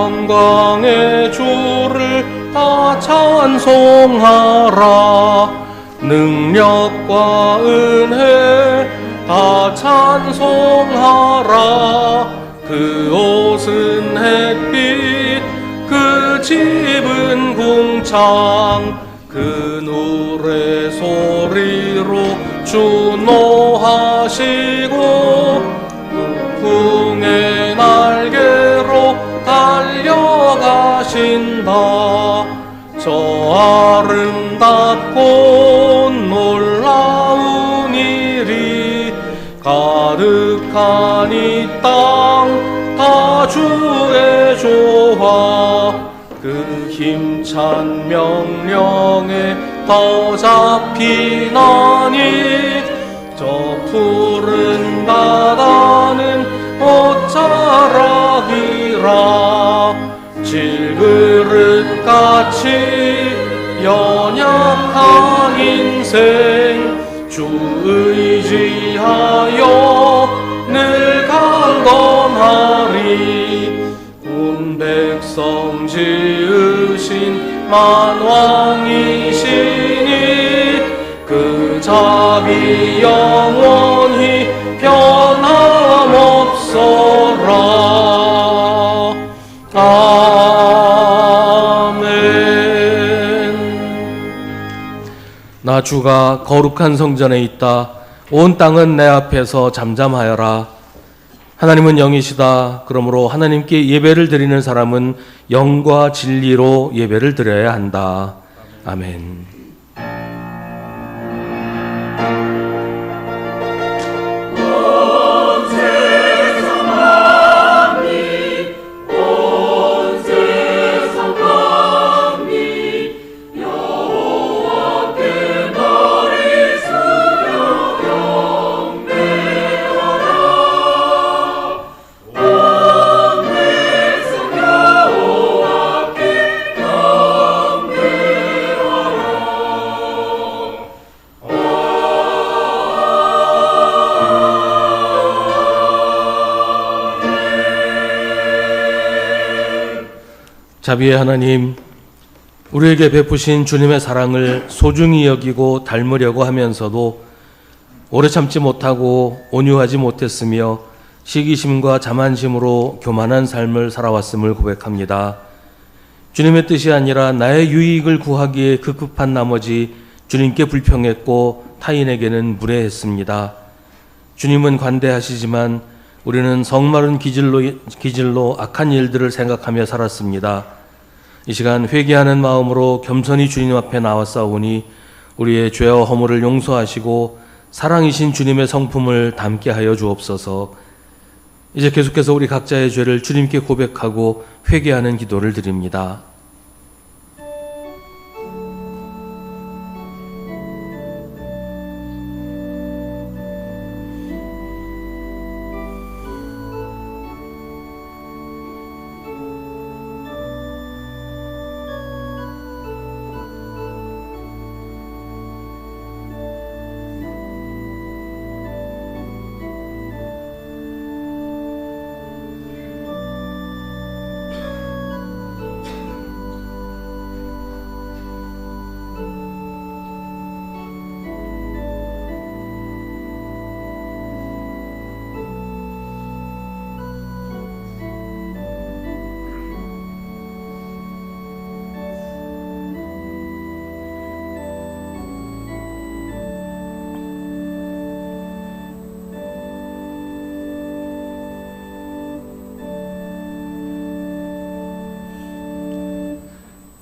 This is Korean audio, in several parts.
영광의 주를 다 찬송하라. 능력과 은혜 다 찬송하라. 그 옷은 햇빛, 그 집은 궁창, 그 노래 소리로 주노하시고 풍의 날개로 달려가신다. 저 아름답고 놀라운 일이 가득한 이 땅 다 주의 조화. 그 힘찬 명령에 더 잡히나니 저 푸른 바다는 옷자락이라. 질그릇같이 연약한 인생 주 의지하여 늘 강건하리. 온 백성 지으신 만왕이시니 그 자비 영원히 변함없어라. 아멘. 나 주가 거룩한 성전에 있다. 온 땅은 내 앞에서 잠잠하여라. 하나님은 영이시다. 그러므로 하나님께 예배를 드리는 사람은 영과 진리로 예배를 드려야 한다. 아멘. 자비의 하나님, 우리에게 베푸신 주님의 사랑을 소중히 여기고 닮으려고 하면서도 오래 참지 못하고 온유하지 못했으며 시기심과 자만심으로 교만한 삶을 살아왔음을 고백합니다. 주님의 뜻이 아니라 나의 유익을 구하기에 급급한 나머지 주님께 불평했고 타인에게는 무례했습니다. 주님은 관대하시지만 우리는 성마른 기질로 악한 일들을 생각하며 살았습니다. 이 시간 회개하는 마음으로 겸손히 주님 앞에 나왔사오니 우리의 죄와 허물을 용서하시고 사랑이신 주님의 성품을 담게 하여 주옵소서. 이제 계속해서 우리 각자의 죄를 주님께 고백하고 회개하는 기도를 드립니다.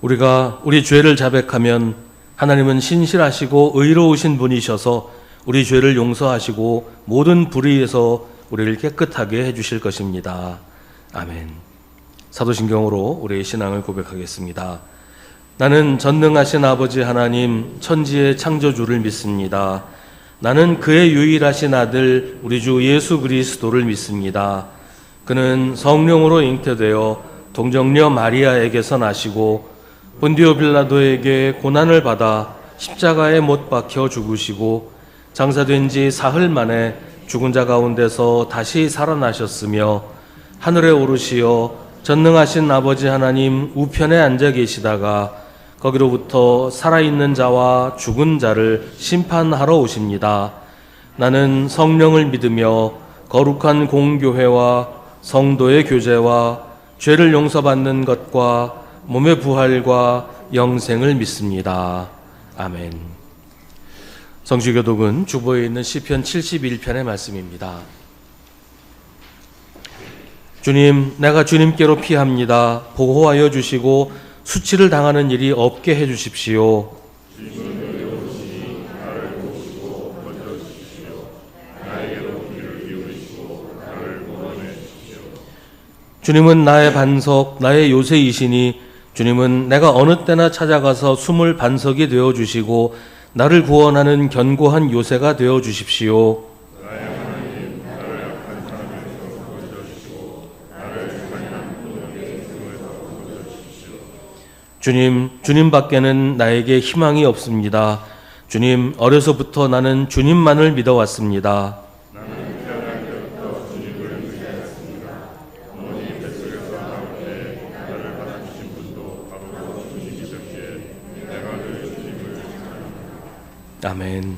우리가 우리 죄를 자백하면 하나님은 신실하시고 의로우신 분이셔서 우리 죄를 용서하시고 모든 불의에서 우리를 깨끗하게 해주실 것입니다. 아멘. 사도신경으로 우리의 신앙을 고백하겠습니다. 나는 전능하신 아버지 하나님 천지의 창조주를 믿습니다. 나는 그의 유일하신 아들 우리 주 예수 그리스도를 믿습니다. 그는 성령으로 잉태되어 동정녀 마리아에게서 나시고 본디오 빌라도에게 고난을 받아 십자가에 못 박혀 죽으시고 장사된 지 사흘 만에 죽은 자 가운데서 다시 살아나셨으며 하늘에 오르시어 전능하신 아버지 하나님 우편에 앉아 계시다가 거기로부터 살아있는 자와 죽은 자를 심판하러 오십니다. 나는 성령을 믿으며 거룩한 공교회와 성도의 교제와 죄를 용서받는 것과 몸의 부활과 영생을 믿습니다. 아멘. 성시교독은 주보에 있는 시편 71편의 말씀입니다. 주님, 내가 주님께로 피합니다. 보호하여 주시고 수치를 당하는 일이 없게 해주십시오. 주님은 나의 반석, 나의 요새이시니 주님은 내가 어느 때나 찾아가서 숨을 반석이 되어주시고 나를 구원하는 견고한 요새가 되어주십시오. 주님 밖에는 나에게 희망이 없습니다. 주님, 어려서부터 나는 주님만을 믿어왔습니다. 아멘.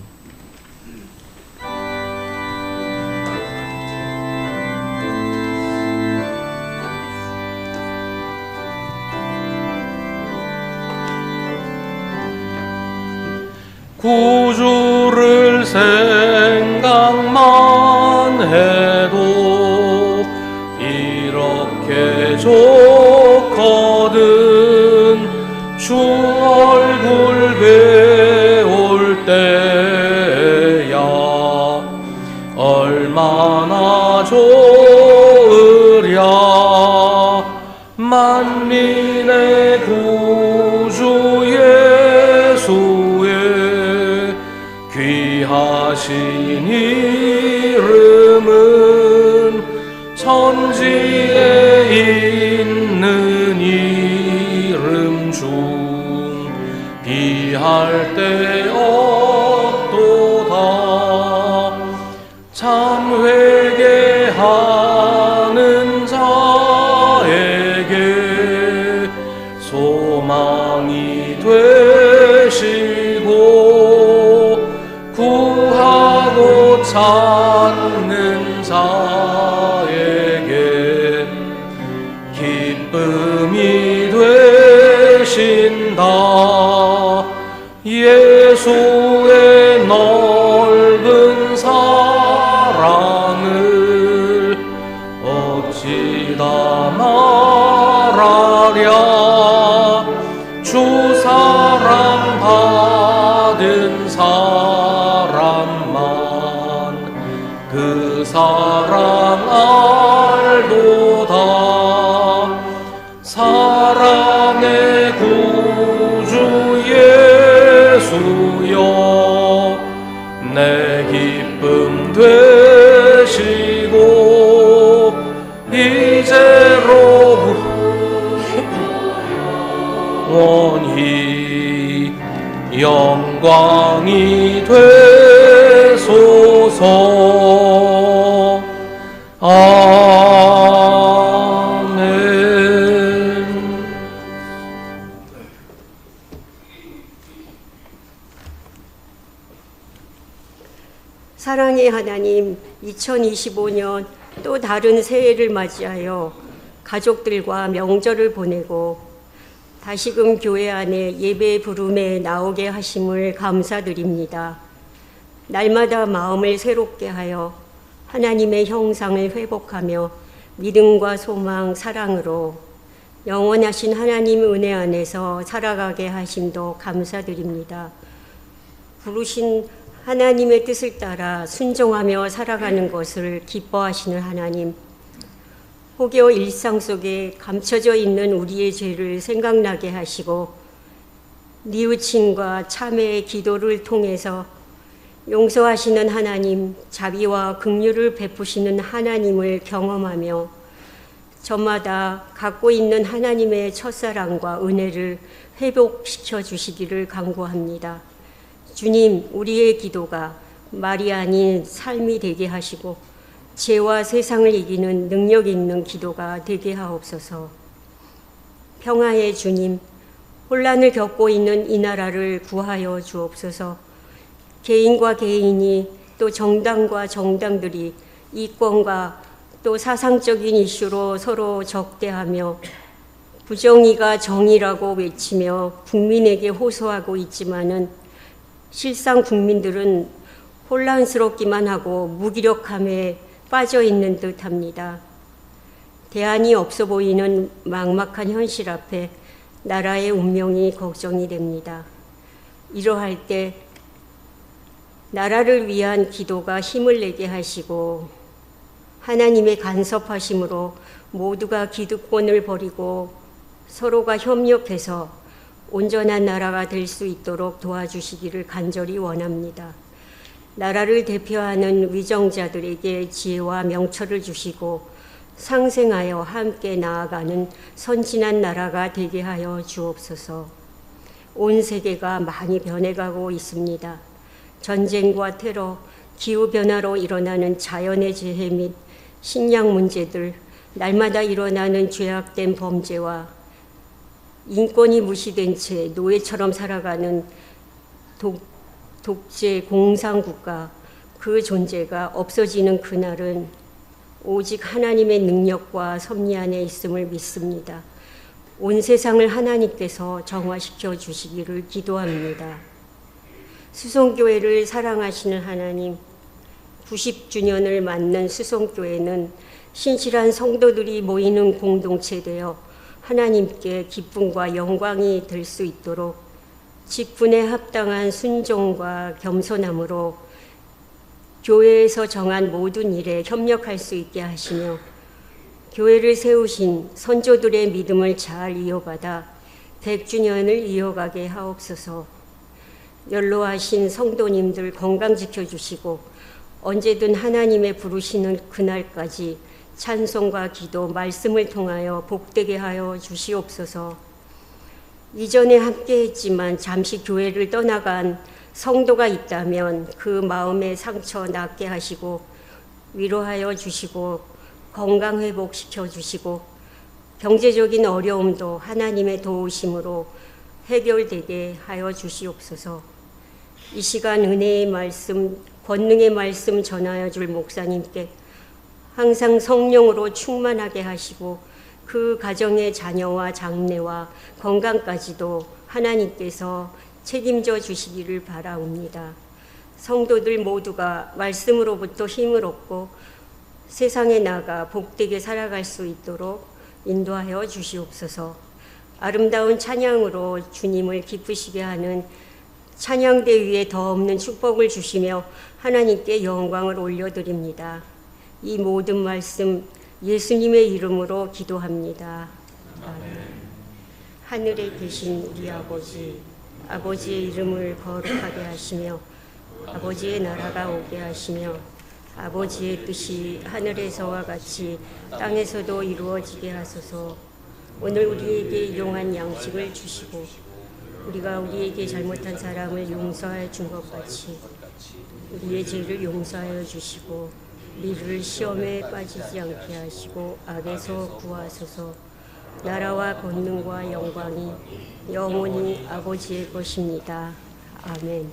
구주를 생각만 해도 이렇게 좋거든. 주 얼굴 배울 때야 얼마나 좋으랴. 만민의 구주 예수의 귀하신 이름은 천지에 있는 이름 중 비할 데 없도다. 참 회개하는 자에게 소망이 되시고 구하고 찾는 자에게 기쁨이 되신다. 예수의 넓은 사랑을 어찌 다 말하랴. 주 사랑 받은 사람만 그 사랑 알도다. 사랑의 구주 예수여 내 기쁨 되시고 이제로 원히 영광이 되소서. 아멘. 사랑의 하나님, 2025년 또 다른 새해를 맞이하여 가족들과 명절을 보내고 다시금 교회 안에 예배 부름에 나오게 하심을 감사드립니다. 날마다 마음을 새롭게 하여 하나님의 형상을 회복하며 믿음과 소망, 사랑으로 영원하신 하나님 은혜 안에서 살아가게 하심도 감사드립니다. 부르신 하나님의 뜻을 따라 순종하며 살아가는 것을 기뻐하시는 하나님, 혹여 일상 속에 감춰져 있는 우리의 죄를 생각나게 하시고 뉘우침과 참회의 기도를 통해서 용서하시는 하나님, 자비와 긍휼을 베푸시는 하나님을 경험하며 저마다 갖고 있는 하나님의 첫사랑과 은혜를 회복시켜 주시기를 간구합니다. 주님, 우리의 기도가 말이 아닌 삶이 되게 하시고 죄와 세상을 이기는 능력 있는 기도가 되게 하옵소서. 평화의 주님, 혼란을 겪고 있는 이 나라를 구하여 주옵소서. 개인과 개인이 또 정당과 정당들이 이권과 또 사상적인 이슈로 서로 적대하며 부정의가 정의라고 외치며 국민에게 호소하고 있지만은 실상 국민들은 혼란스럽기만 하고 무기력함에 빠져 있는 듯합니다. 대안이 없어 보이는 막막한 현실 앞에 나라의 운명이 걱정이 됩니다. 이러할 때 나라를 위한 기도가 힘을 내게 하시고 하나님의 간섭하심으로 모두가 기득권을 버리고 서로가 협력해서 온전한 나라가 될 수 있도록 도와주시기를 간절히 원합니다. 나라를 대표하는 위정자들에게 지혜와 명철을 주시고 상생하여 함께 나아가는 선진한 나라가 되게 하여 주옵소서. 온 세계가 많이 변해가고 있습니다. 전쟁과 테러, 기후변화로 일어나는 자연의 재해 및 식량 문제들, 날마다 일어나는 죄악된 범죄와 인권이 무시된 채 노예처럼 살아가는 독재 공산국가, 그 존재가 없어지는 그날은 오직 하나님의 능력과 섭리 안에 있음을 믿습니다. 온 세상을 하나님께서 정화시켜 주시기를 기도합니다. 수성교회를 사랑하시는 하나님, 90주년을 맞는 수성교회는 신실한 성도들이 모이는 공동체 되어 하나님께 기쁨과 영광이 될 수 있도록 직분에 합당한 순종과 겸손함으로 교회에서 정한 모든 일에 협력할 수 있게 하시며 교회를 세우신 선조들의 믿음을 잘 이어받아 100주년을 이어가게 하옵소서. 연로하신 성도님들 건강 지켜주시고 언제든 하나님의 부르시는 그날까지 찬송과 기도, 말씀을 통하여 복되게 하여 주시옵소서. 이전에 함께했지만 잠시 교회를 떠나간 성도가 있다면 그 마음의 상처 낫게 하시고 위로하여 주시고 건강 회복시켜 주시고 경제적인 어려움도 하나님의 도우심으로 해결되게 하여 주시옵소서. 이 시간 은혜의 말씀, 권능의 말씀 전하여 줄 목사님께 항상 성령으로 충만하게 하시고 그 가정의 자녀와 장래와 건강까지도 하나님께서 책임져 주시기를 바라옵니다. 성도들 모두가 말씀으로부터 힘을 얻고 세상에 나가 복되게 살아갈 수 있도록 인도하여 주시옵소서. 아름다운 찬양으로 주님을 기쁘시게 하는 찬양대 위에 더 없는 축복을 주시며 하나님께 영광을 올려드립니다. 이 모든 말씀 예수님의 이름으로 기도합니다. 아멘. 하늘에 계신 우리 아버지, 아버지의 이름을 거룩하게 하시며 아버지의 나라가 오게 하시며 아버지의 뜻이 하늘에서와 같이 땅에서도 이루어지게 하소서. 오늘 우리에게 일용할 양식을 주시고 우리가 우리에게 잘못한 사람을 용서하여 준 것 같이 우리의 죄를 용서하여 주시고 우리를 시험에 빠지지 않게 하시고 악에서 구하소서. 나라와 권능과 영광이 영원히 아버지의 것입니다. 아멘.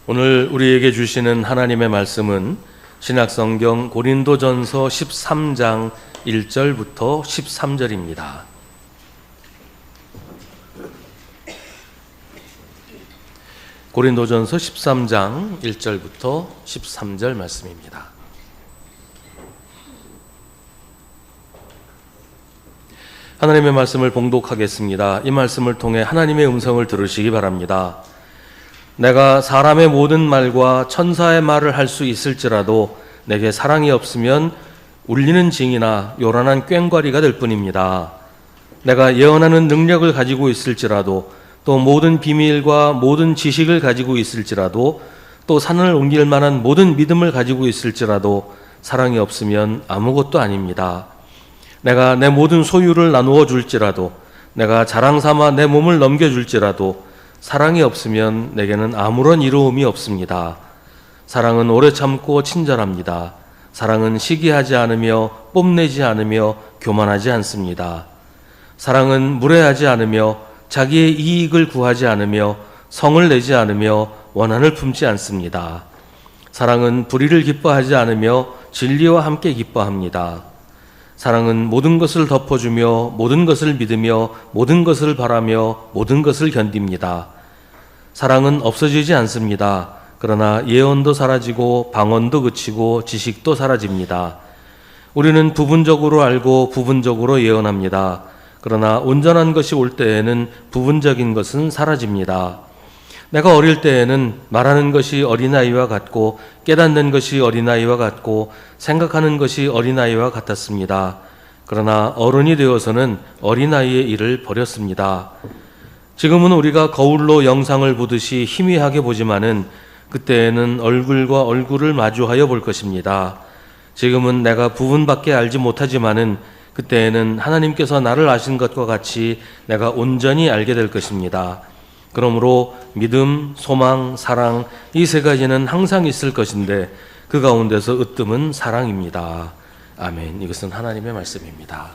오늘 우리에게 주시는 하나님의 말씀은 신약성경 고린도전서 13장 1절부터 13절입니다. 고린도전서 13장 1절부터 13절 말씀입니다. 하나님의 말씀을 봉독하겠습니다. 이 말씀을 통해 하나님의 음성을 들으시기 바랍니다. 내가 사람의 모든 말과 천사의 말을 할 수 있을지라도 내게 사랑이 없으면 울리는 징이나 요란한 꽹과리가 될 뿐입니다. 내가 예언하는 능력을 가지고 있을지라도, 또 모든 비밀과 모든 지식을 가지고 있을지라도, 또 산을 옮길 만한 모든 믿음을 가지고 있을지라도 사랑이 없으면 아무것도 아닙니다. 내가 내 모든 소유를 나누어 줄지라도, 내가 자랑 삼아 내 몸을 넘겨줄지라도 사랑이 없으면 내게는 아무런 이로움이 없습니다. 사랑은 오래 참고 친절합니다. 사랑은 시기하지 않으며 뽐내지 않으며 교만하지 않습니다. 사랑은 무례하지 않으며 자기의 이익을 구하지 않으며 성을 내지 않으며 원한을 품지 않습니다. 사랑은 불의를 기뻐하지 않으며 진리와 함께 기뻐합니다. 사랑은 모든 것을 덮어주며 모든 것을 믿으며 모든 것을 바라며 모든 것을 견딥니다. 사랑은 없어지지 않습니다. 그러나 예언도 사라지고 방언도 그치고 지식도 사라집니다. 우리는 부분적으로 알고 부분적으로 예언합니다. 그러나 온전한 것이 올 때에는 부분적인 것은 사라집니다. 내가 어릴 때에는 말하는 것이 어린아이와 같고 깨닫는 것이 어린아이와 같고 생각하는 것이 어린아이와 같았습니다. 그러나 어른이 되어서는 어린아이의 일을 버렸습니다. 지금은 우리가 거울로 영상을 보듯이 희미하게 보지만은 그때에는 얼굴과 얼굴을 마주하여 볼 것입니다. 지금은 내가 부분밖에 알지 못하지만은 그때에는 하나님께서 나를 아신 것과 같이 내가 온전히 알게 될 것입니다. 그러므로 믿음, 소망, 사랑 이 세 가지는 항상 있을 것인데 그 가운데서 으뜸은 사랑입니다. 아멘. 이것은 하나님의 말씀입니다.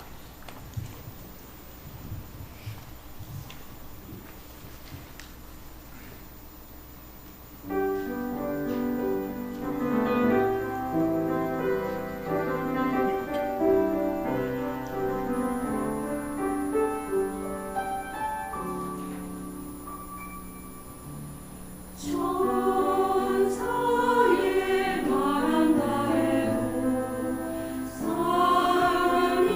천사의 바람다 해도 사랑이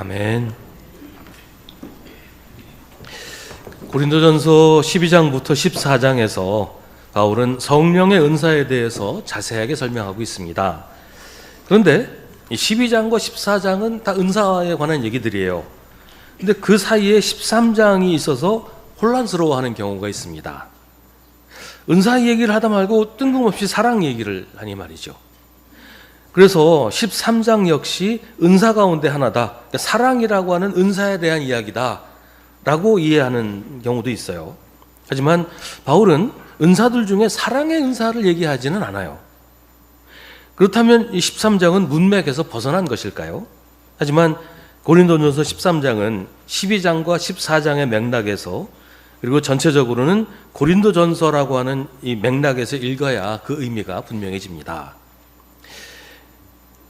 아멘. 고린도전서 12장부터 14장에서 바울은 성령의 은사에 대해서 자세하게 설명하고 있습니다. 그런데 12장과 14장은 다 은사에 관한 얘기들이에요. 근데 그 사이에 13장이 있어서 혼란스러워하는 경우가 있습니다. 은사 얘기를 하다 말고 뜬금없이 사랑 얘기를 하니 말이죠. 그래서 13장 역시 은사 가운데 하나다. 그러니까 사랑이라고 하는 은사에 대한 이야기다 라고 이해하는 경우도 있어요. 하지만 바울은 은사들 중에 사랑의 은사를 얘기하지는 않아요. 그렇다면 이 13장은 문맥에서 벗어난 것일까요? 하지만 고린도전서 13장은 12장과 14장의 맥락에서, 그리고 전체적으로는 고린도전서라고 하는 이 맥락에서 읽어야 그 의미가 분명해집니다.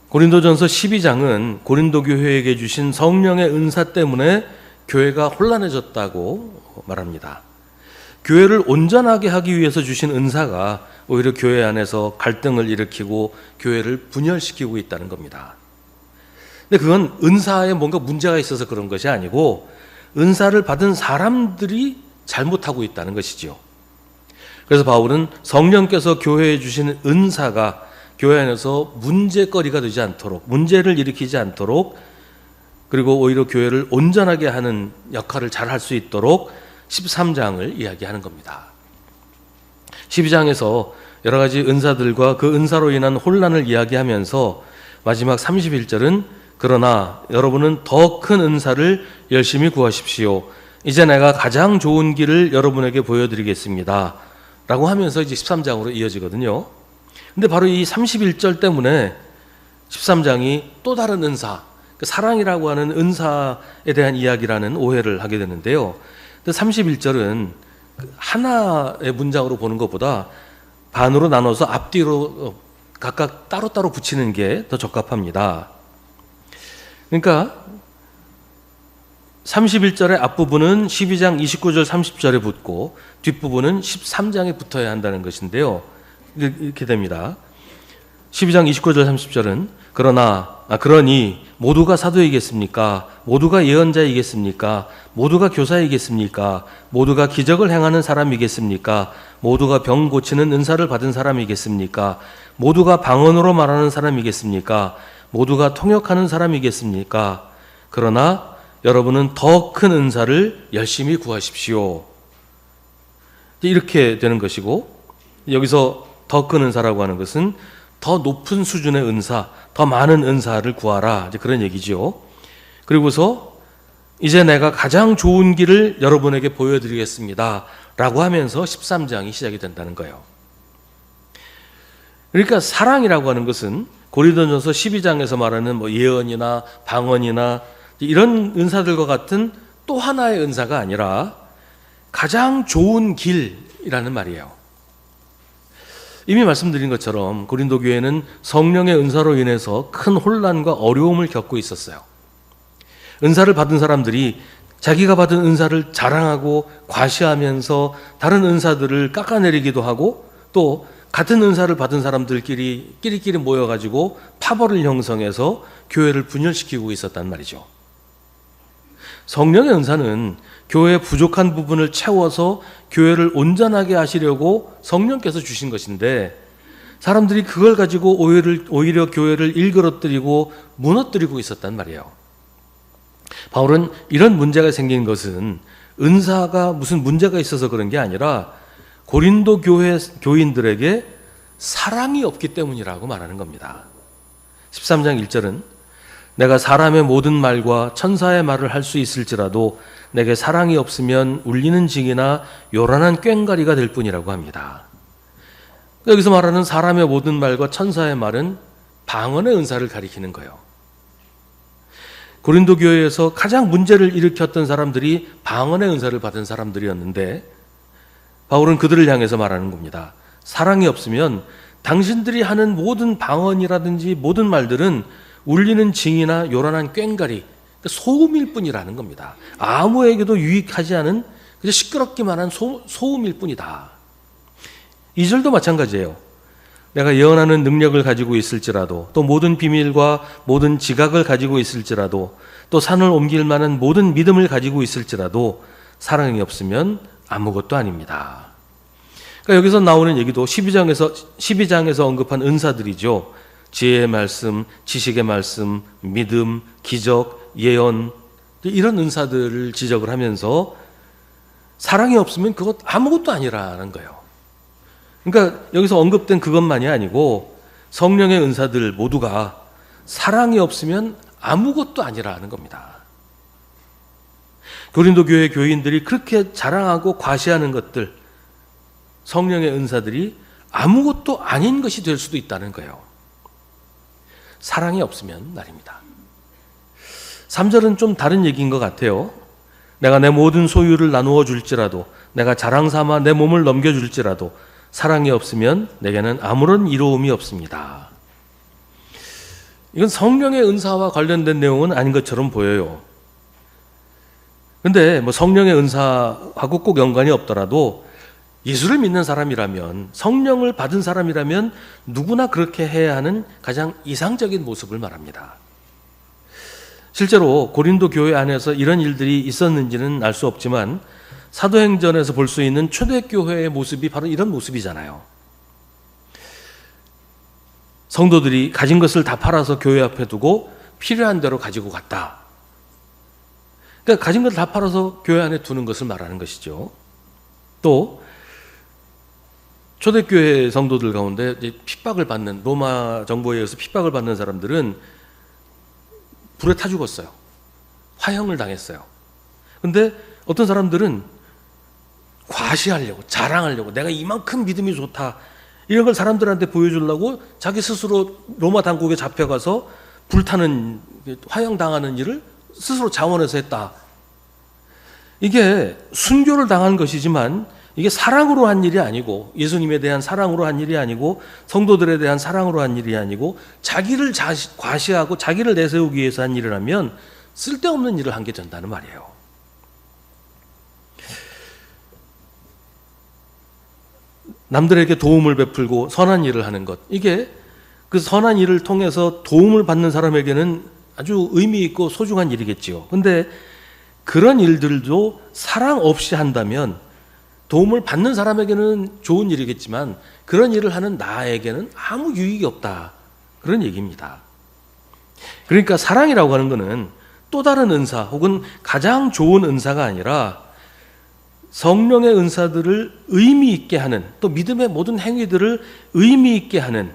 고린도전서 12장은 고린도 교회에게 주신 성령의 은사 때문에 교회가 혼란해졌다고 말합니다. 교회를 온전하게 하기 위해서 주신 은사가 오히려 교회 안에서 갈등을 일으키고 교회를 분열시키고 있다는 겁니다. 근데 그건 은사에 뭔가 문제가 있어서 그런 것이 아니고 은사를 받은 사람들이 잘못하고 있다는 것이지요. 그래서 바울은 성령께서 교회에 주신 은사가 교회 안에서 문제거리가 되지 않도록, 문제를 일으키지 않도록, 그리고 오히려 교회를 온전하게 하는 역할을 잘 할 수 있도록 13장을 이야기하는 겁니다. 12장에서 여러 가지 은사들과 그 은사로 인한 혼란을 이야기하면서 마지막 31절은 그러나 여러분은 더 큰 은사를 열심히 구하십시오. 이제 내가 가장 좋은 길을 여러분에게 보여드리겠습니다. 라고 하면서 이제 13장으로 이어지거든요. 근데 바로 이 31절 때문에 13장이 또 다른 은사, 사랑이라고 하는 은사에 대한 이야기라는 오해를 하게 되는데요. 31절은 하나의 문장으로 보는 것보다 반으로 나눠서 앞뒤로 각각 따로따로 붙이는 게 더 적합합니다. 그러니까 31절의 앞부분은 12장 29절 30절에 붙고 뒷부분은 13장에 붙어야 한다는 것인데요. 이렇게 됩니다. 12장 29절 30절은 그러니 모두가 사도이겠습니까? 모두가 예언자이겠습니까? 모두가 교사이겠습니까? 모두가 기적을 행하는 사람이겠습니까? 모두가 병 고치는 은사를 받은 사람이겠습니까? 모두가 방언으로 말하는 사람이겠습니까? 모두가 통역하는 사람이겠습니까? 그러나 여러분은 더 큰 은사를 열심히 구하십시오. 이렇게 되는 것이고, 여기서 더 큰 은사라고 하는 것은 더 높은 수준의 은사, 더 많은 은사를 구하라, 이제 그런 얘기죠. 그리고서 이제 내가 가장 좋은 길을 여러분에게 보여드리겠습니다 라고 하면서 13장이 시작이 된다는 거예요. 그러니까 사랑이라고 하는 것은 고린도전서 12장에서 말하는 예언이나 방언이나 이런 은사들과 같은 또 하나의 은사가 아니라 가장 좋은 길이라는 말이에요. 이미 말씀드린 것처럼 고린도 교회는 성령의 은사로 인해서 큰 혼란과 어려움을 겪고 있었어요. 은사를 받은 사람들이 자기가 받은 은사를 자랑하고 과시하면서 다른 은사들을 깎아내리기도 하고, 또 같은 은사를 받은 사람들끼리 끼리끼리 모여가지고 파벌을 형성해서 교회를 분열시키고 있었단 말이죠. 성령의 은사는 교회의 부족한 부분을 채워서 교회를 온전하게 하시려고 성령께서 주신 것인데, 사람들이 그걸 가지고 오히려 교회를 일그러뜨리고 무너뜨리고 있었단 말이에요. 바울은 이런 문제가 생긴 것은 은사가 무슨 문제가 있어서 그런 게 아니라 고린도 교회 교인들에게 사랑이 없기 때문이라고 말하는 겁니다. 13장 1절은 내가 사람의 모든 말과 천사의 말을 할 수 있을지라도 내게 사랑이 없으면 울리는 징이나 요란한 꽹과리가 될 뿐이라고 합니다. 여기서 말하는 사람의 모든 말과 천사의 말은 방언의 은사를 가리키는 거예요. 고린도 교회에서 가장 문제를 일으켰던 사람들이 방언의 은사를 받은 사람들이었는데, 바울은 그들을 향해서 말하는 겁니다. 사랑이 없으면 당신들이 하는 모든 방언이라든지 모든 말들은 울리는 징이나 요란한 꽹과리, 소음일 뿐이라는 겁니다. 아무에게도 유익하지 않은 그저 시끄럽기만 한 소음일 뿐이다. 2절도 마찬가지예요. 내가 예언하는 능력을 가지고 있을지라도, 또 모든 비밀과 모든 지각을 가지고 있을지라도, 또 산을 옮길 만한 모든 믿음을 가지고 있을지라도 사랑이 없으면 아무것도 아닙니다. 그러니까 여기서 나오는 얘기도 12장에서 언급한 은사들이죠. 지혜의 말씀, 지식의 말씀, 믿음, 기적, 예언, 이런 은사들을 지적을 하면서 사랑이 없으면 그것 아무것도 아니라는 거예요. 그러니까 여기서 언급된 그것만이 아니고 성령의 은사들 모두가 사랑이 없으면 아무것도 아니라는 겁니다. 고린도 교회 교인들이 그렇게 자랑하고 과시하는 것들, 성령의 은사들이 아무것도 아닌 것이 될 수도 있다는 거예요. 사랑이 없으면 말입니다. 3절은 좀 다른 얘기인 것 같아요. 내가 내 모든 소유를 나누어 줄지라도, 내가 자랑 삼아 내 몸을 넘겨줄지라도 사랑이 없으면 내게는 아무런 이로움이 없습니다. 이건 성령의 은사와 관련된 내용은 아닌 것처럼 보여요. 근데 뭐 성령의 은사하고 꼭 연관이 없더라도 예수를 믿는 사람이라면, 성령을 받은 사람이라면 누구나 그렇게 해야 하는 가장 이상적인 모습을 말합니다. 실제로 고린도 교회 안에서 이런 일들이 있었는지는 알 수 없지만 사도행전에서 볼 수 있는 초대교회의 모습이 바로 이런 모습이잖아요. 성도들이 가진 것을 다 팔아서 교회 앞에 두고 필요한 대로 가지고 갔다. 그러니까 가진 것을 다 팔아서 교회 안에 두는 것을 말하는 것이죠. 또 초대교회 성도들 가운데 핍박을 받는, 로마 정부에 의해서 핍박을 받는 사람들은 불에 타 죽었어요. 화형을 당했어요. 근데 어떤 사람들은 과시하려고, 자랑하려고, 내가 이만큼 믿음이 좋다, 이런 걸 사람들한테 보여주려고 자기 스스로 로마 당국에 잡혀가서 불타는, 화형 당하는 일을 스스로 자원해서 했다. 이게 순교를 당한 것이지만 이게 사랑으로 한 일이 아니고, 예수님에 대한 사랑으로 한 일이 아니고, 성도들에 대한 사랑으로 한 일이 아니고, 자기를 과시하고 자기를 내세우기 위해서 한 일을 하면 쓸데없는 일을 한 게 된다는 말이에요. 남들에게 도움을 베풀고 선한 일을 하는 것, 이게 그 선한 일을 통해서 도움을 받는 사람에게는 아주 의미 있고 소중한 일이겠지요. 근데 그런 일들도 사랑 없이 한다면 도움을 받는 사람에게는 좋은 일이겠지만 그런 일을 하는 나에게는 아무 유익이 없다, 그런 얘기입니다. 그러니까 사랑이라고 하는 것은 또 다른 은사 혹은 가장 좋은 은사가 아니라 성령의 은사들을 의미 있게 하는, 또 믿음의 모든 행위들을 의미 있게 하는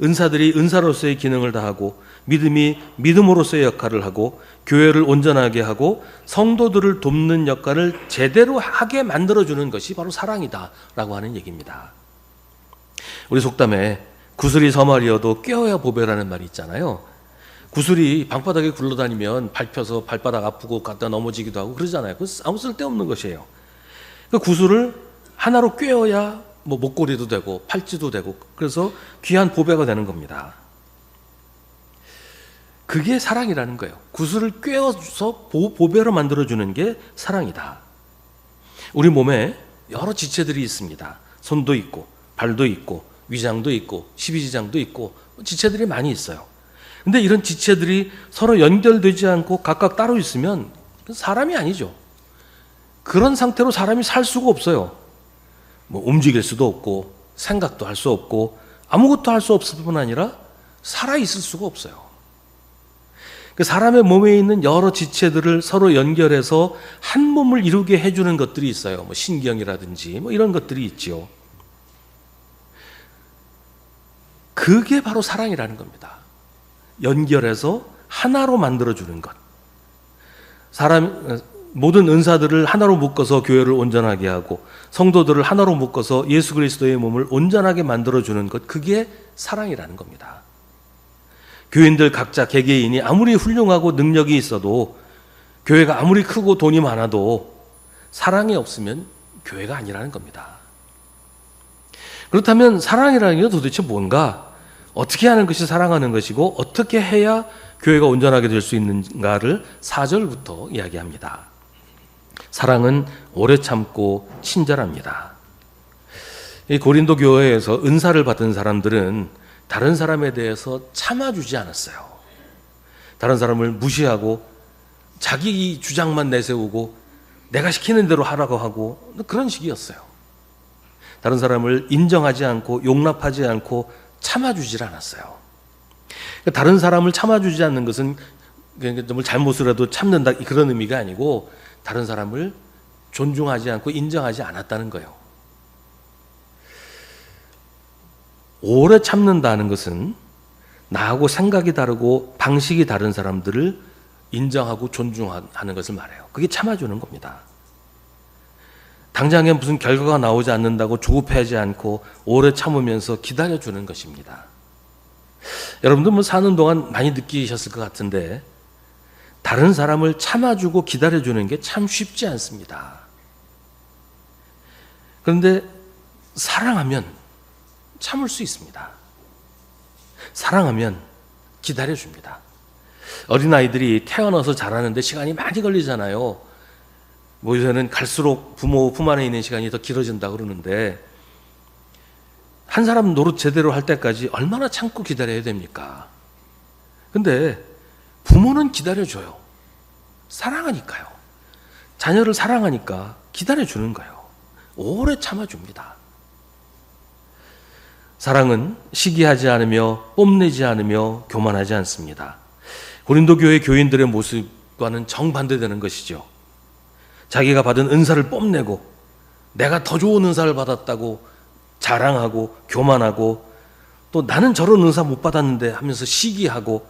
은사들이 은사로서의 기능을 다하고, 믿음이 믿음으로서의 역할을 하고, 교회를 온전하게 하고 성도들을 돕는 역할을 제대로 하게 만들어주는 것이 바로 사랑이다라고 하는 얘기입니다. 우리 속담에 구슬이 서말이어도 꿰어야 보배라는 말이 있잖아요. 구슬이 방바닥에 굴러다니면 밟혀서 발바닥 아프고 갖다 넘어지기도 하고 그러잖아요. 그건 아무 쓸데없는 것이에요. 그 구슬을 하나로 꿰어야 뭐 목걸이도 되고 팔찌도 되고, 그래서 귀한 보배가 되는 겁니다. 그게 사랑이라는 거예요. 구슬을 꿰어서 보배로 만들어주는 게 사랑이다. 우리 몸에 여러 지체들이 있습니다. 손도 있고 발도 있고 위장도 있고 십이지장도 있고 지체들이 많이 있어요. 근데 이런 지체들이 서로 연결되지 않고 각각 따로 있으면 사람이 아니죠. 그런 상태로 사람이 살 수가 없어요. 뭐 움직일 수도 없고 생각도 할 수 없고 아무것도 할 수 없을 뿐 아니라 살아있을 수가 없어요. 그 사람의 몸에 있는 여러 지체들을 서로 연결해서 한 몸을 이루게 해주는 것들이 있어요. 뭐 신경이라든지 뭐 이런 것들이 있지요. 그게 바로 사랑이라는 겁니다. 연결해서 하나로 만들어주는 것. 모든 은사들을 하나로 묶어서 교회를 온전하게 하고 성도들을 하나로 묶어서 예수 그리스도의 몸을 온전하게 만들어주는 것, 그게 사랑이라는 겁니다. 교인들 각자 개개인이 아무리 훌륭하고 능력이 있어도, 교회가 아무리 크고 돈이 많아도 사랑이 없으면 교회가 아니라는 겁니다. 그렇다면 사랑이라는 게 도대체 뭔가, 어떻게 하는 것이 사랑하는 것이고 어떻게 해야 교회가 온전하게 될 수 있는가를 4절부터 이야기합니다. 사랑은 오래 참고 친절합니다. 이 고린도 교회에서 은사를 받은 사람들은 다른 사람에 대해서 참아주지 않았어요. 다른 사람을 무시하고 자기 주장만 내세우고 내가 시키는 대로 하라고 하고 그런 식이었어요. 다른 사람을 인정하지 않고 용납하지 않고 참아주질 않았어요. 다른 사람을 참아주지 않는 것은 정말 잘못을 도 참는다 그런 의미가 아니고 다른 사람을 존중하지 않고 인정하지 않았다는 거예요. 오래 참는다는 것은 나하고 생각이 다르고 방식이 다른 사람들을 인정하고 존중하는 것을 말해요. 그게 참아주는 겁니다. 당장에 무슨 결과가 나오지 않는다고 조급해하지 않고 오래 참으면서 기다려주는 것입니다. 여러분들 뭐 사는 동안 많이 느끼셨을 것 같은데 다른 사람을 참아주고 기다려주는 게 참 쉽지 않습니다. 그런데 사랑하면 참을 수 있습니다. 사랑하면 기다려줍니다. 어린아이들이 태어나서 자라는데 시간이 많이 걸리잖아요. 뭐 요새는 갈수록 부모 품 안에 있는 시간이 더 길어진다 그러는데 한 사람 노릇 제대로 할 때까지 얼마나 참고 기다려야 됩니까? 근데 부모는 기다려줘요. 사랑하니까요. 자녀를 사랑하니까 기다려주는 거예요. 오래 참아줍니다. 사랑은 시기하지 않으며 뽐내지 않으며 교만하지 않습니다. 고린도 교회 교인들의 모습과는 정반대되는 것이죠. 자기가 받은 은사를 뽐내고 내가 더 좋은 은사를 받았다고 자랑하고 교만하고 또 나는 저런 은사 못 받았는데 하면서 시기하고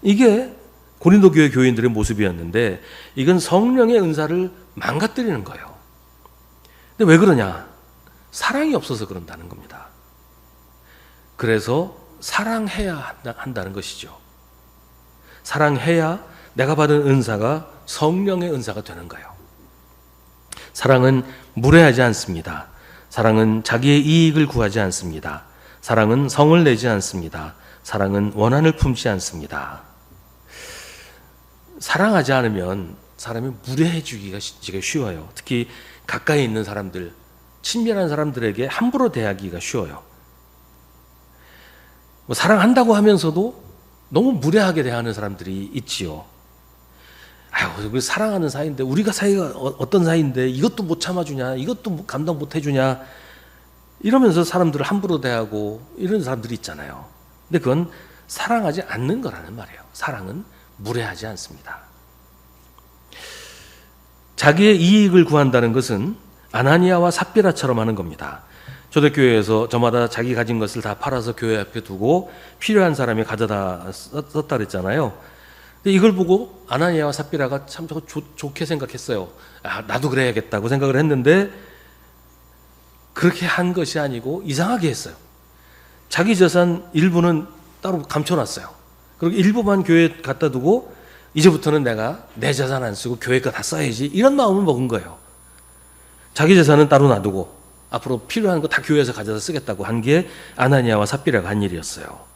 이게 고린도 교회 교인들의 모습이었는데 이건 성령의 은사를 망가뜨리는 거예요. 근데 왜 그러냐? 사랑이 없어서 그런다는 겁니다. 그래서 사랑해야 한다는 것이죠. 사랑해야 내가 받은 은사가 성령의 은사가 되는 거예요. 사랑은 무례하지 않습니다. 사랑은 자기의 이익을 구하지 않습니다. 사랑은 성을 내지 않습니다. 사랑은 원한을 품지 않습니다. 사랑하지 않으면 사람이 무례해지기가 쉬워요. 특히 가까이 있는 사람들, 친밀한 사람들에게 함부로 대하기가 쉬워요. 뭐 사랑한다고 하면서도 너무 무례하게 대하는 사람들이 있지요. 아유, 우리 사랑하는 사이인데 우리가 사이가 어떤 사이인데 이것도 못 참아주냐, 이것도 감당 못 해주냐 이러면서 사람들을 함부로 대하고 이런 사람들이 있잖아요. 근데 그건 사랑하지 않는 거라는 말이에요. 사랑은 무례하지 않습니다. 자기의 이익을 구한다는 것은 아나니아와 삽비라처럼 하는 겁니다. 초대교회에서 저마다 자기 가진 것을 다 팔아서 교회 앞에 두고 필요한 사람이 가져다 썼다 그랬잖아요. 근데 이걸 보고 아나니아와 삽비라가 참 저거 좋게 생각했어요. 아, 나도 그래야겠다고 생각을 했는데 그렇게 한 것이 아니고 이상하게 했어요. 자기 재산 일부는 따로 감춰놨어요. 그리고 일부만 교회에 갖다 두고 이제부터는 내가 내 재산 안 쓰고 교회 거 다 써야지 이런 마음을 먹은 거예요. 자기 재산은 따로 놔두고 앞으로 필요한 거 다 교회에서 가져다 쓰겠다고 한 게 아나니아와 삽비라가 한 일이었어요.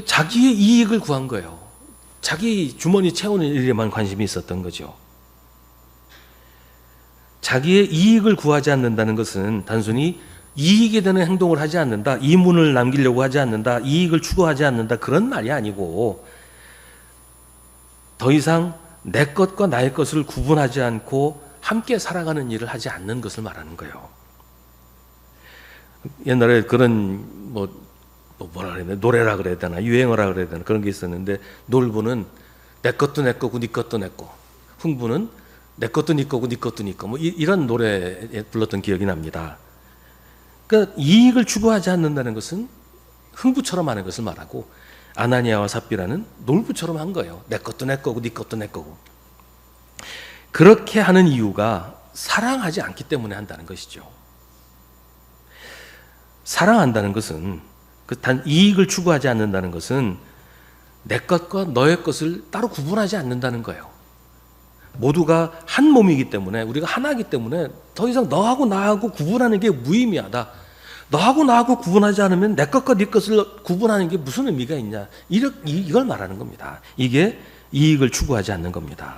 자기의 이익을 구한 거예요. 자기 주머니 채우는 일에만 관심이 있었던 거죠. 자기의 이익을 구하지 않는다는 것은 단순히 이익이 되는 행동을 하지 않는다, 이문을 남기려고 하지 않는다, 이익을 추구하지 않는다 그런 말이 아니고 더 이상 내 것과 나의 것을 구분하지 않고 함께 살아가는 일을 하지 않는 것을 말하는 거예요. 옛날에 그런 뭐라 그래야 되나, 노래라 그래야 되나, 유행어라 그래야 되나 그런 게 있었는데 놀부는 내 것도 내 거고 네 것도 내 거, 흥부는 내 것도 네 거고 네 것도 네 거, 뭐 이런 노래에 불렀던 기억이 납니다. 그러니까 이익을 추구하지 않는다는 것은 흥부처럼 하는 것을 말하고 아나니아와 삽비라는 놀부처럼 한 거예요. 내 것도 내 거고 네 것도 내 거고. 그렇게 하는 이유가 사랑하지 않기 때문에 한다는 것이죠. 사랑한다는 것은 단 이익을 추구하지 않는다는 것은 내 것과 너의 것을 따로 구분하지 않는다는 거예요. 모두가 한 몸이기 때문에 우리가 하나이기 때문에 더 이상 너하고 나하고 구분하는 게 무의미하다. 너하고 나하고 구분하지 않으면 내 것과 네 것을 구분하는 게 무슨 의미가 있냐. 이걸 말하는 겁니다. 이게 이익을 추구하지 않는 겁니다.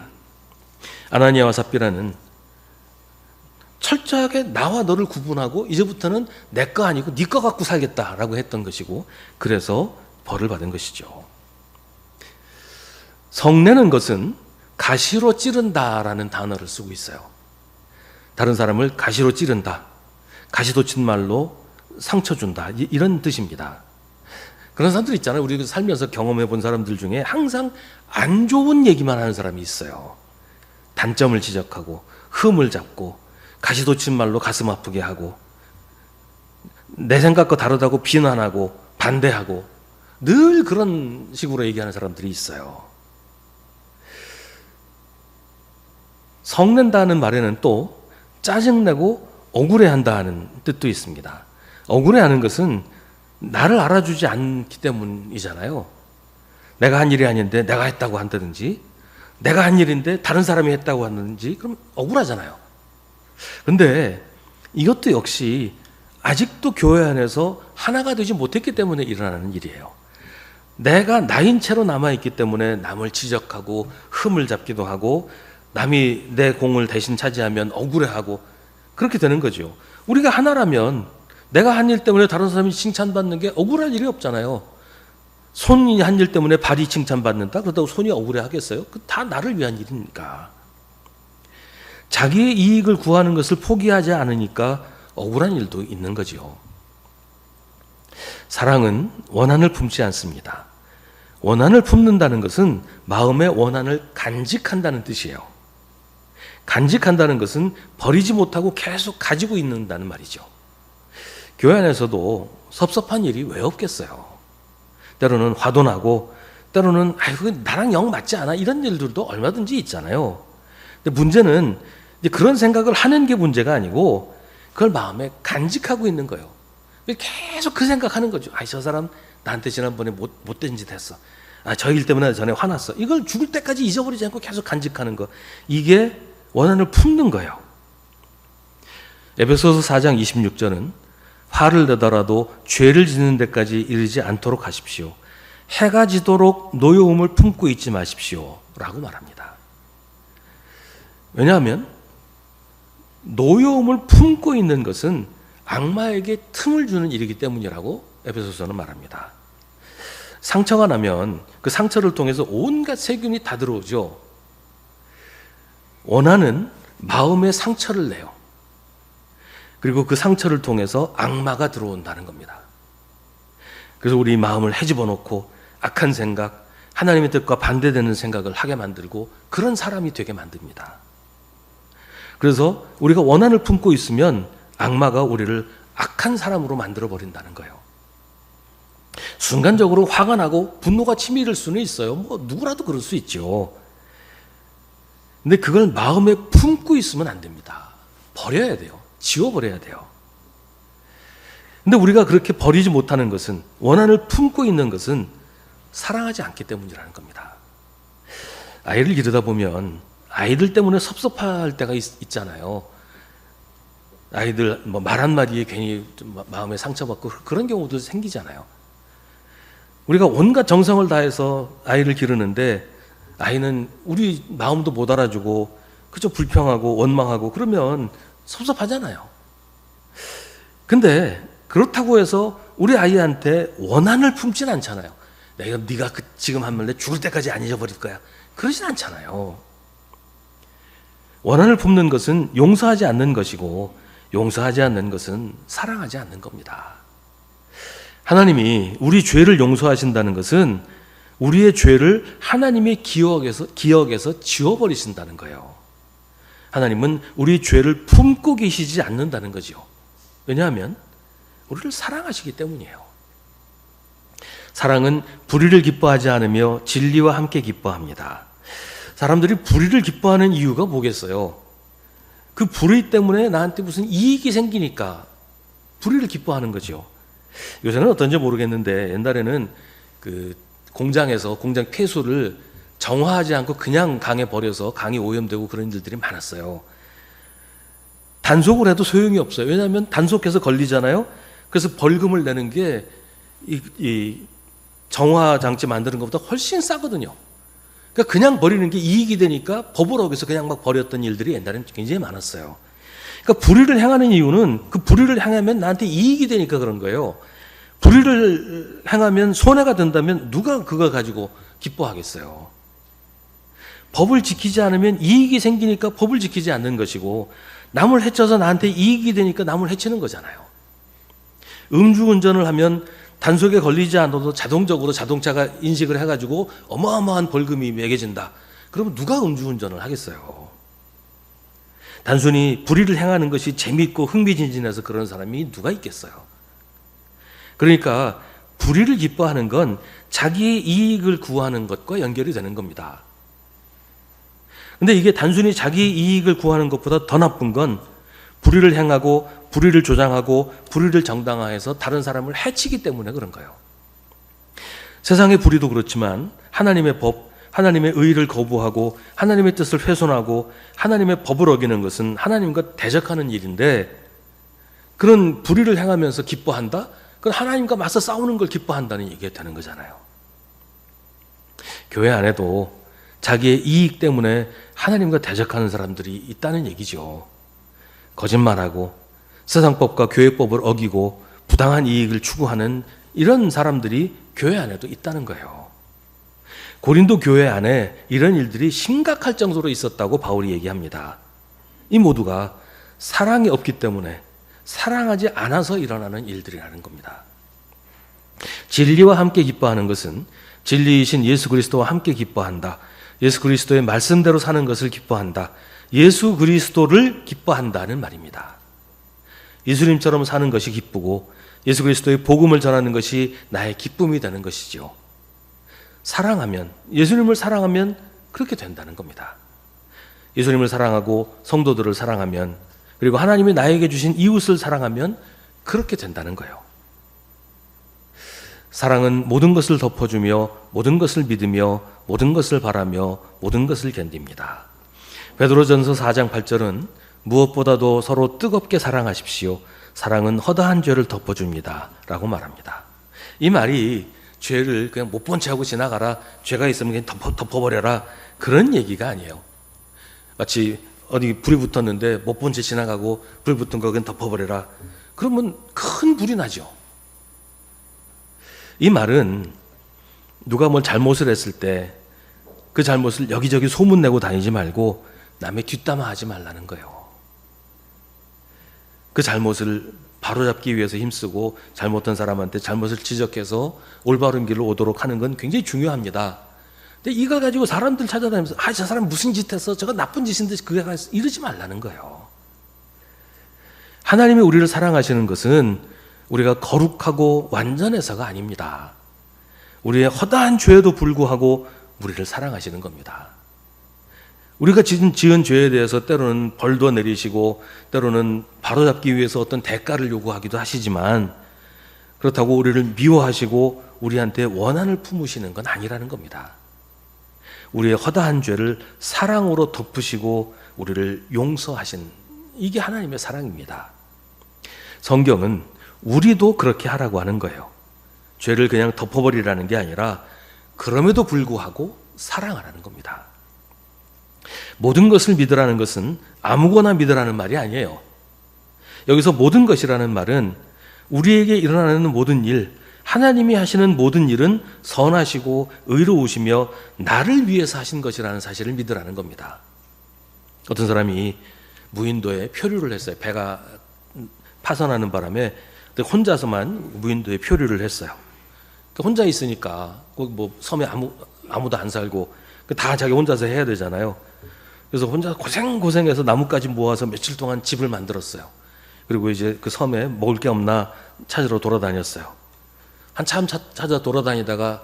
아나니아와 삽비라는 철저하게 나와 너를 구분하고 이제부터는 내 거 아니고 네 거 갖고 살겠다라고 했던 것이고, 그래서 벌을 받은 것이죠. 성내는 것은 가시로 찌른다라는 단어를 쓰고 있어요. 다른 사람을 가시로 찌른다, 가시돋친 말로 상처 준다, 이런 뜻입니다. 그런 사람들 있잖아요. 우리 살면서 경험해 본 사람들 중에 항상 안 좋은 얘기만 하는 사람이 있어요. 단점을 지적하고 흠을 잡고 가시돋친 말로 가슴 아프게 하고 내 생각과 다르다고 비난하고 반대하고 늘 그런 식으로 얘기하는 사람들이 있어요. 성낸다는 말에는 또 짜증내고 억울해한다는 뜻도 있습니다. 억울해하는 것은 나를 알아주지 않기 때문이잖아요. 내가 한 일이 아닌데 내가 했다고 한다든지, 내가 한 일인데 다른 사람이 했다고 한다든지, 그럼 억울하잖아요. 그런데 이것도 역시 아직도 교회 안에서 하나가 되지 못했기 때문에 일어나는 일이에요. 내가 나인 채로 남아있기 때문에 남을 지적하고 흠을 잡기도 하고 남이 내 공을 대신 차지하면 억울해하고 그렇게 되는 거죠. 우리가 하나라면 내가 한 일 때문에 다른 사람이 칭찬받는 게 억울할 일이 없잖아요. 손이 한 일 때문에 발이 칭찬받는다? 그렇다고 손이 억울해하겠어요? 그 다 나를 위한 일이니까. 자기의 이익을 구하는 것을 포기하지 않으니까 억울한 일도 있는 거죠. 사랑은 원한을 품지 않습니다. 원한을 품는다는 것은 마음의 원한을 간직한다는 뜻이에요. 간직한다는 것은 버리지 못하고 계속 가지고 있는다는 말이죠. 교회 안에서도 섭섭한 일이 왜 없겠어요. 때로는 화도 나고 때로는 아이고 나랑 영 맞지 않아 이런 일들도 얼마든지 있잖아요. 근데 문제는 이제 그런 생각을 하는 게 문제가 아니고 그걸 마음에 간직하고 있는 거예요. 계속 그 생각하는 거죠. 아, 저 사람 나한테 지난번에 못된 짓 했어. 아, 저 일 때문에 전에 화났어. 이걸 죽을 때까지 잊어버리지 않고 계속 간직하는 거. 이게 원한을 품는 거예요. 에베소서 4장 26절은 화를 내더라도 죄를 짓는 데까지 이르지 않도록 하십시오. 해가 지도록 노여움을 품고 있지 마십시오. 라고 말합니다. 왜냐하면 노여움을 품고 있는 것은 악마에게 틈을 주는 일이기 때문이라고 에베소서는 말합니다. 상처가 나면 그 상처를 통해서 온갖 세균이 다 들어오죠. 원한은 마음에 상처를 내요. 그리고 그 상처를 통해서 악마가 들어온다는 겁니다. 그래서 우리 마음을 헤집어 놓고 악한 생각, 하나님의 뜻과 반대되는 생각을 하게 만들고 그런 사람이 되게 만듭니다. 그래서 우리가 원한을 품고 있으면 악마가 우리를 악한 사람으로 만들어버린다는 거예요. 순간적으로 화가 나고 분노가 치밀을 수는 있어요. 뭐 누구라도 그럴 수 있죠. 근데 그걸 마음에 품고 있으면 안 됩니다. 버려야 돼요. 지워버려야 돼요. 근데 우리가 그렇게 버리지 못하는 것은, 원한을 품고 있는 것은 사랑하지 않기 때문이라는 겁니다. 아이를 기르다 보면 아이들 때문에 섭섭할 때가 있잖아요. 아이들 뭐 말 한마디에 괜히 좀 마음에 상처받고 그런 경우도 생기잖아요. 우리가 온갖 정성을 다해서 아이를 기르는데 아이는 우리 마음도 못 알아주고 그저 불평하고 원망하고 그러면 섭섭하잖아요. 근데 그렇다고 해서 우리 아이한테 원한을 품진 않잖아요. 네가 지금 하면 내 죽을 때까지 안 잊어버릴 거야. 그러진 않잖아요. 원한을 품는 것은 용서하지 않는 것이고 용서하지 않는 것은 사랑하지 않는 겁니다. 하나님이 우리 죄를 용서하신다는 것은 우리의 죄를 하나님의 기억에서 지워버리신다는 거예요. 하나님은 우리 죄를 품고 계시지 않는다는 거죠. 왜냐하면 우리를 사랑하시기 때문이에요. 사랑은 불의를 기뻐하지 않으며 진리와 함께 기뻐합니다. 사람들이 불의를 기뻐하는 이유가 뭐겠어요? 그 불의 때문에 나한테 무슨 이익이 생기니까 불의를 기뻐하는 거죠. 요새는 어떤지 모르겠는데 옛날에는 그 공장에서 공장 폐수를 정화하지 않고 그냥 강에 버려서 강이 오염되고 그런 일들이 많았어요. 단속을 해도 소용이 없어요. 왜냐하면 단속해서 걸리잖아요. 그래서 벌금을 내는 게 이 정화 장치 만드는 것보다 훨씬 싸거든요. 그러니까 그냥 버리는 게 이익이 되니까 법을 어겨서 그냥 막 버렸던 일들이 옛날에는 굉장히 많았어요. 그러니까 불의를 행하는 이유는 그 불의를 행하면 나한테 이익이 되니까 그런 거예요. 불의를 행하면 손해가 된다면 누가 그거 가지고 기뻐하겠어요. 법을 지키지 않으면 이익이 생기니까 법을 지키지 않는 것이고, 남을 해쳐서 나한테 이익이 되니까 남을 해치는 거잖아요. 음주운전을 하면 단속에 걸리지 않아도 자동적으로 자동차가 인식을 해가지고 어마어마한 벌금이 매겨진다. 그러면 누가 음주운전을 하겠어요? 단순히 불의를 행하는 것이 재미있고 흥미진진해서 그런 사람이 누가 있겠어요? 그러니까 불의를 기뻐하는 건 자기의 이익을 구하는 것과 연결이 되는 겁니다. 근데 이게 단순히 자기의 이익을 구하는 것보다 더 나쁜 건 불의를 행하고 불의를 조장하고 불의를 정당화해서 다른 사람을 해치기 때문에 그런 거예요. 세상의 불의도 그렇지만 하나님의 법, 하나님의 의를 거부하고 하나님의 뜻을 훼손하고 하나님의 법을 어기는 것은 하나님과 대적하는 일인데, 그런 불의를 행하면서 기뻐한다? 그건 하나님과 맞서 싸우는 걸 기뻐한다는 얘기가 되는 거잖아요. 교회 안에도 자기의 이익 때문에 하나님과 대적하는 사람들이 있다는 얘기죠. 거짓말하고 세상법과 교회법을 어기고 부당한 이익을 추구하는 이런 사람들이 교회 안에도 있다는 거예요. 고린도 교회 안에 이런 일들이 심각할 정도로 있었다고 바울이 얘기합니다. 이 모두가 사랑이 없기 때문에, 사랑하지 않아서 일어나는 일들이라는 겁니다. 진리와 함께 기뻐하는 것은 진리이신 예수 그리스도와 함께 기뻐한다. 예수 그리스도의 말씀대로 사는 것을 기뻐한다. 예수 그리스도를 기뻐한다는 말입니다. 예수님처럼 사는 것이 기쁘고 예수 그리스도의 복음을 전하는 것이 나의 기쁨이 되는 것이죠. 사랑하면, 예수님을 사랑하면 그렇게 된다는 겁니다. 예수님을 사랑하고 성도들을 사랑하면, 그리고 하나님이 나에게 주신 이웃을 사랑하면 그렇게 된다는 거예요. 사랑은 모든 것을 덮어주며 모든 것을 믿으며 모든 것을 바라며 모든 것을 견딥니다. 베드로전서 4장 8절은 무엇보다도 서로 뜨겁게 사랑하십시오. 사랑은 허다한 죄를 덮어줍니다. 라고 말합니다. 이 말이 죄를 그냥 못 본 채 하고 지나가라, 죄가 있으면 그냥 덮어버려라, 그런 얘기가 아니에요. 마치 어디 불이 붙었는데 못 본 채 지나가고 불 붙은 거 그냥 덮어버려라, 그러면 큰 불이 나죠. 이 말은 누가 뭘 잘못을 했을 때 그 잘못을 여기저기 소문내고 다니지 말고 남의 뒷담화하지 말라는 거예요. 그 잘못을 바로잡기 위해서 힘쓰고 잘못한 사람한테 잘못을 지적해서 올바른 길로 오도록 하는 건 굉장히 중요합니다. 근데 이걸 가지고 사람들 찾아다니면서 저 사람 무슨 짓 했어? 저거 나쁜 짓인데 그게 이러지 말라는 거예요. 하나님이 우리를 사랑하시는 것은 우리가 거룩하고 완전해서가 아닙니다. 우리의 허다한 죄에도 불구하고 우리를 사랑하시는 겁니다. 우리가 지은 죄에 대해서 때로는 벌도 내리시고 때로는 바로잡기 위해서 어떤 대가를 요구하기도 하시지만, 그렇다고 우리를 미워하시고 우리한테 원한을 품으시는 건 아니라는 겁니다. 우리의 허다한 죄를 사랑으로 덮으시고 우리를 용서하신, 이게 하나님의 사랑입니다. 성경은 우리도 그렇게 하라고 하는 거예요. 죄를 그냥 덮어버리라는 게 아니라 그럼에도 불구하고 사랑하라는 겁니다. 모든 것을 믿으라는 것은 아무거나 믿으라는 말이 아니에요. 여기서 모든 것이라는 말은 우리에게 일어나는 모든 일, 하나님이 하시는 모든 일은 선하시고 의로우시며 나를 위해서 하신 것이라는 사실을 믿으라는 겁니다. 어떤 사람이 무인도에 표류를 했어요. 배가 파선하는 바람에 혼자서만 무인도에 표류를 했어요. 혼자 있으니까 거기 뭐 섬에 아무도 안 살고 다 자기 혼자서 해야 되잖아요. 그래서 혼자 고생해서 나뭇가지 모아서 며칠 동안 집을 만들었어요. 그리고 이제 그 섬에 먹을 게 없나 찾으러 돌아다녔어요. 한참 찾아 돌아다니다가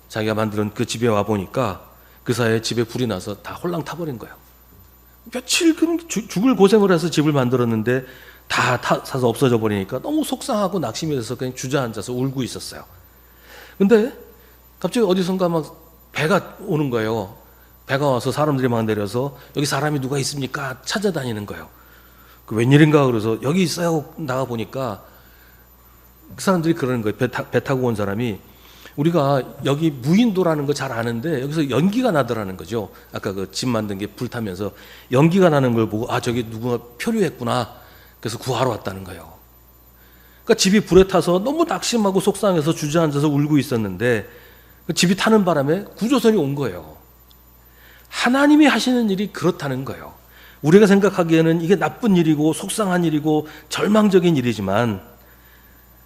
자기가 만든 그 집에 와 보니까 그 사이에 집에 불이 나서 다 홀랑 타버린 거예요. 며칠 죽을 고생을 해서 집을 만들었는데 다 사서 없어져 버리니까 너무 속상하고 낙심이 돼서 그냥 주저앉아서 울고 있었어요. 근데 갑자기 어디선가 막 배가 오는 거예요. 배가 와서 사람들이 막 내려서 여기 사람이 누가 있습니까? 찾아다니는 거예요. 그 웬일인가 그래서 여기 있어요. 나가 보니까 그 사람들이 그러는 거예요. 배 타고 온 사람이 우리가 여기 무인도라는 거 잘 아는데 여기서 연기가 나더라는 거죠. 아까 그 집 만든 게 불타면서 연기가 나는 걸 보고 저기 누군가 표류했구나. 그래서 구하러 왔다는 거예요. 그러니까 집이 불에 타서 너무 낙심하고 속상해서 주저앉아서 울고 있었는데 집이 타는 바람에 구조선이 온 거예요. 하나님이 하시는 일이 그렇다는 거예요. 우리가 생각하기에는 이게 나쁜 일이고 속상한 일이고 절망적인 일이지만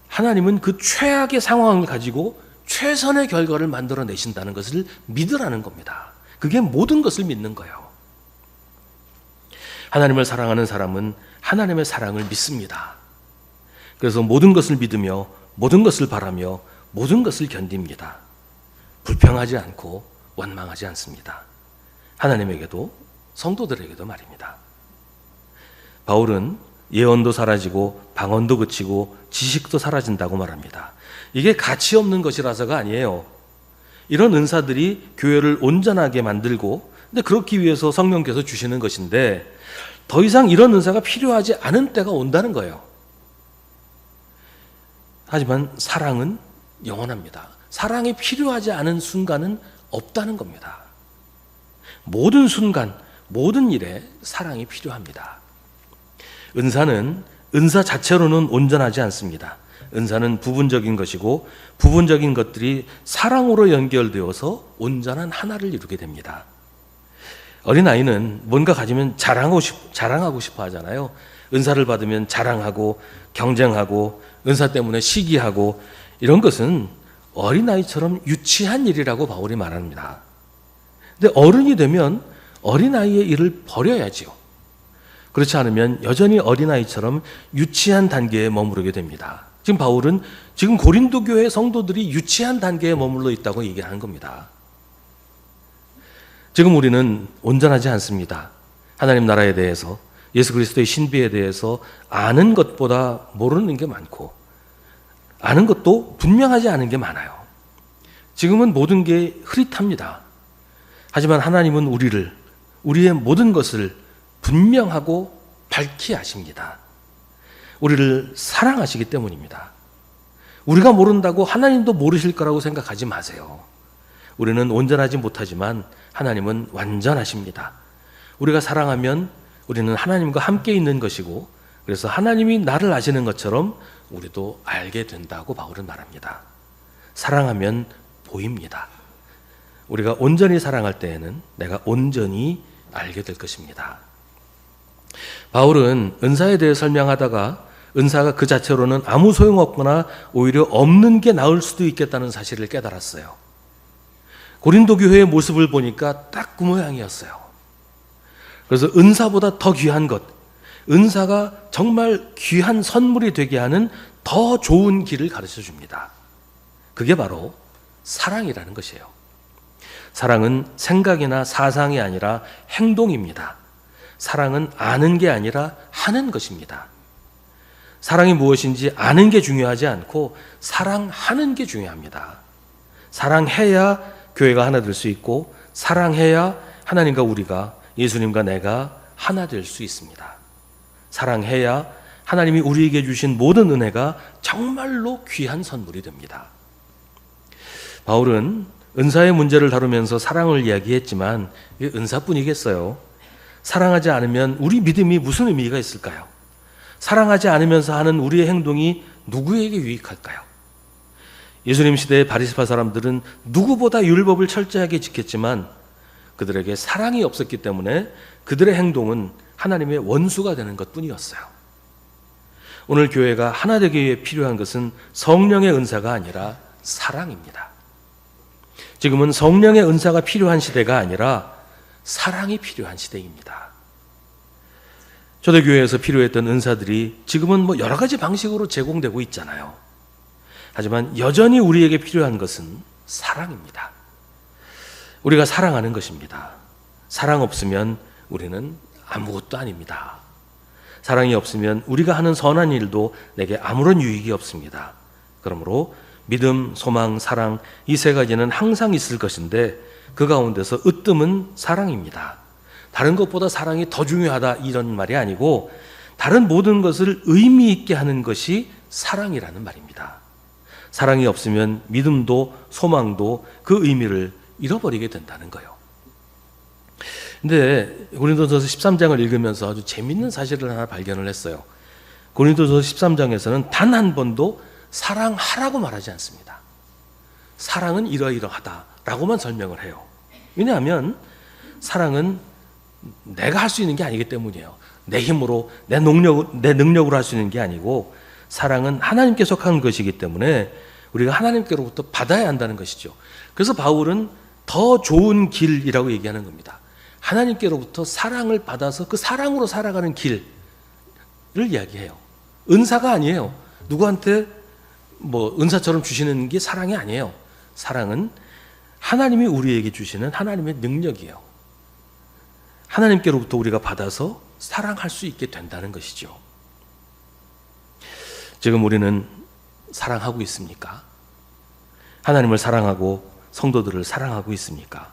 하나님은 그 최악의 상황을 가지고 최선의 결과를 만들어내신다는 것을 믿으라는 겁니다. 그게 모든 것을 믿는 거예요. 하나님을 사랑하는 사람은 하나님의 사랑을 믿습니다. 그래서 모든 것을 믿으며 모든 것을 바라며 모든 것을 견딥니다. 불평하지 않고 원망하지 않습니다. 하나님에게도 성도들에게도 말입니다. 바울은 예언도 사라지고 방언도 그치고 지식도 사라진다고 말합니다. 이게 가치 없는 것이라서가 아니에요. 이런 은사들이 교회를 온전하게 만들고 근데 그렇기 위해서 성령께서 주시는 것인데 더 이상 이런 은사가 필요하지 않은 때가 온다는 거예요. 하지만 사랑은 영원합니다. 사랑이 필요하지 않은 순간은 없다는 겁니다. 모든 순간, 모든 일에 사랑이 필요합니다. 은사는 은사 자체로는 온전하지 않습니다. 은사는 부분적인 것이고 부분적인 것들이 사랑으로 연결되어서 온전한 하나를 이루게 됩니다. 어린아이는 뭔가 가지면 자랑하고 싶어 하잖아요. 은사를 받으면 자랑하고 경쟁하고 은사 때문에 시기하고 이런 것은 어린아이처럼 유치한 일이라고 바울이 말합니다. 근데 어른이 되면 어린아이의 일을 버려야지요. 그렇지 않으면 여전히 어린아이처럼 유치한 단계에 머무르게 됩니다. 지금 바울은 지금 고린도 교회 성도들이 유치한 단계에 머물러 있다고 얘기하는 겁니다. 지금 우리는 온전하지 않습니다. 하나님 나라에 대해서 예수 그리스도의 신비에 대해서 아는 것보다 모르는 게 많고 아는 것도 분명하지 않은 게 많아요. 지금은 모든 게 흐릿합니다. 하지만 하나님은 우리의 모든 것을 분명하고 밝히 아십니다. 우리를 사랑하시기 때문입니다. 우리가 모른다고 하나님도 모르실 거라고 생각하지 마세요. 우리는 온전하지 못하지만 하나님은 완전하십니다. 우리가 사랑하면 우리는 하나님과 함께 있는 것이고 그래서 하나님이 나를 아시는 것처럼 우리도 알게 된다고 바울은 말합니다. 사랑하면 보입니다. 우리가 온전히 사랑할 때에는 내가 온전히 알게 될 것입니다. 바울은 은사에 대해 설명하다가 은사가 그 자체로는 아무 소용없거나 오히려 없는 게 나을 수도 있겠다는 사실을 깨달았어요. 고린도 교회의 모습을 보니까 딱 그 모양이었어요. 그래서 은사보다 더 귀한 것, 은사가 정말 귀한 선물이 되게 하는 더 좋은 길을 가르쳐 줍니다. 그게 바로 사랑이라는 것이에요. 사랑은 생각이나 사상이 아니라 행동입니다. 사랑은 아는 게 아니라 하는 것입니다. 사랑이 무엇인지 아는 게 중요하지 않고 사랑하는 게 중요합니다. 사랑해야 교회가 하나 될 수 있고 사랑해야 하나님과 우리가 예수님과 내가 하나 될 수 있습니다. 사랑해야 하나님이 우리에게 주신 모든 은혜가 정말로 귀한 선물이 됩니다. 바울은 은사의 문제를 다루면서 사랑을 이야기했지만 이게 은사뿐이겠어요? 사랑하지 않으면 우리 믿음이 무슨 의미가 있을까요? 사랑하지 않으면서 하는 우리의 행동이 누구에게 유익할까요? 예수님 시대의 바리새파 사람들은 누구보다 율법을 철저하게 지켰지만 그들에게 사랑이 없었기 때문에 그들의 행동은 하나님의 원수가 되는 것뿐이었어요. 오늘 교회가 하나 되기 위해 필요한 것은 성령의 은사가 아니라 사랑입니다. 지금은 성령의 은사가 필요한 시대가 아니라 사랑이 필요한 시대입니다. 초대교회에서 필요했던 은사들이 지금은 여러 가지 방식으로 제공되고 있잖아요. 하지만 여전히 우리에게 필요한 것은 사랑입니다. 우리가 사랑하는 것입니다. 사랑 없으면 우리는 아무것도 아닙니다. 사랑이 없으면 우리가 하는 선한 일도 내게 아무런 유익이 없습니다. 그러므로 믿음, 소망, 사랑 이 세 가지는 항상 있을 것인데 그 가운데서 으뜸은 사랑입니다. 다른 것보다 사랑이 더 중요하다 이런 말이 아니고 다른 모든 것을 의미 있게 하는 것이 사랑이라는 말입니다. 사랑이 없으면 믿음도 소망도 그 의미를 잃어버리게 된다는 거예요. 근데 고린도전서 13장을 읽으면서 아주 재밌는 사실을 하나 발견을 했어요. 고린도서 13장에서는 단 한 번도 사랑하라고 말하지 않습니다. 사랑은 이러이러하다라고만 설명을 해요. 왜냐하면 사랑은 내가 할 수 있는 게 아니기 때문이에요. 내 힘으로, 내 능력으로 할 수 있는 게 아니고, 사랑은 하나님께서 한 것이기 때문에 우리가 하나님께로부터 받아야 한다는 것이죠. 그래서 바울은 더 좋은 길이라고 얘기하는 겁니다. 하나님께로부터 사랑을 받아서 그 사랑으로 살아가는 길을 이야기해요. 은사가 아니에요. 누구한테 은사처럼 주시는 게 사랑이 아니에요. 사랑은 하나님이 우리에게 주시는 하나님의 능력이에요. 하나님께로부터 우리가 받아서 사랑할 수 있게 된다는 것이죠. 지금 우리는 사랑하고 있습니까? 하나님을 사랑하고 성도들을 사랑하고 있습니까?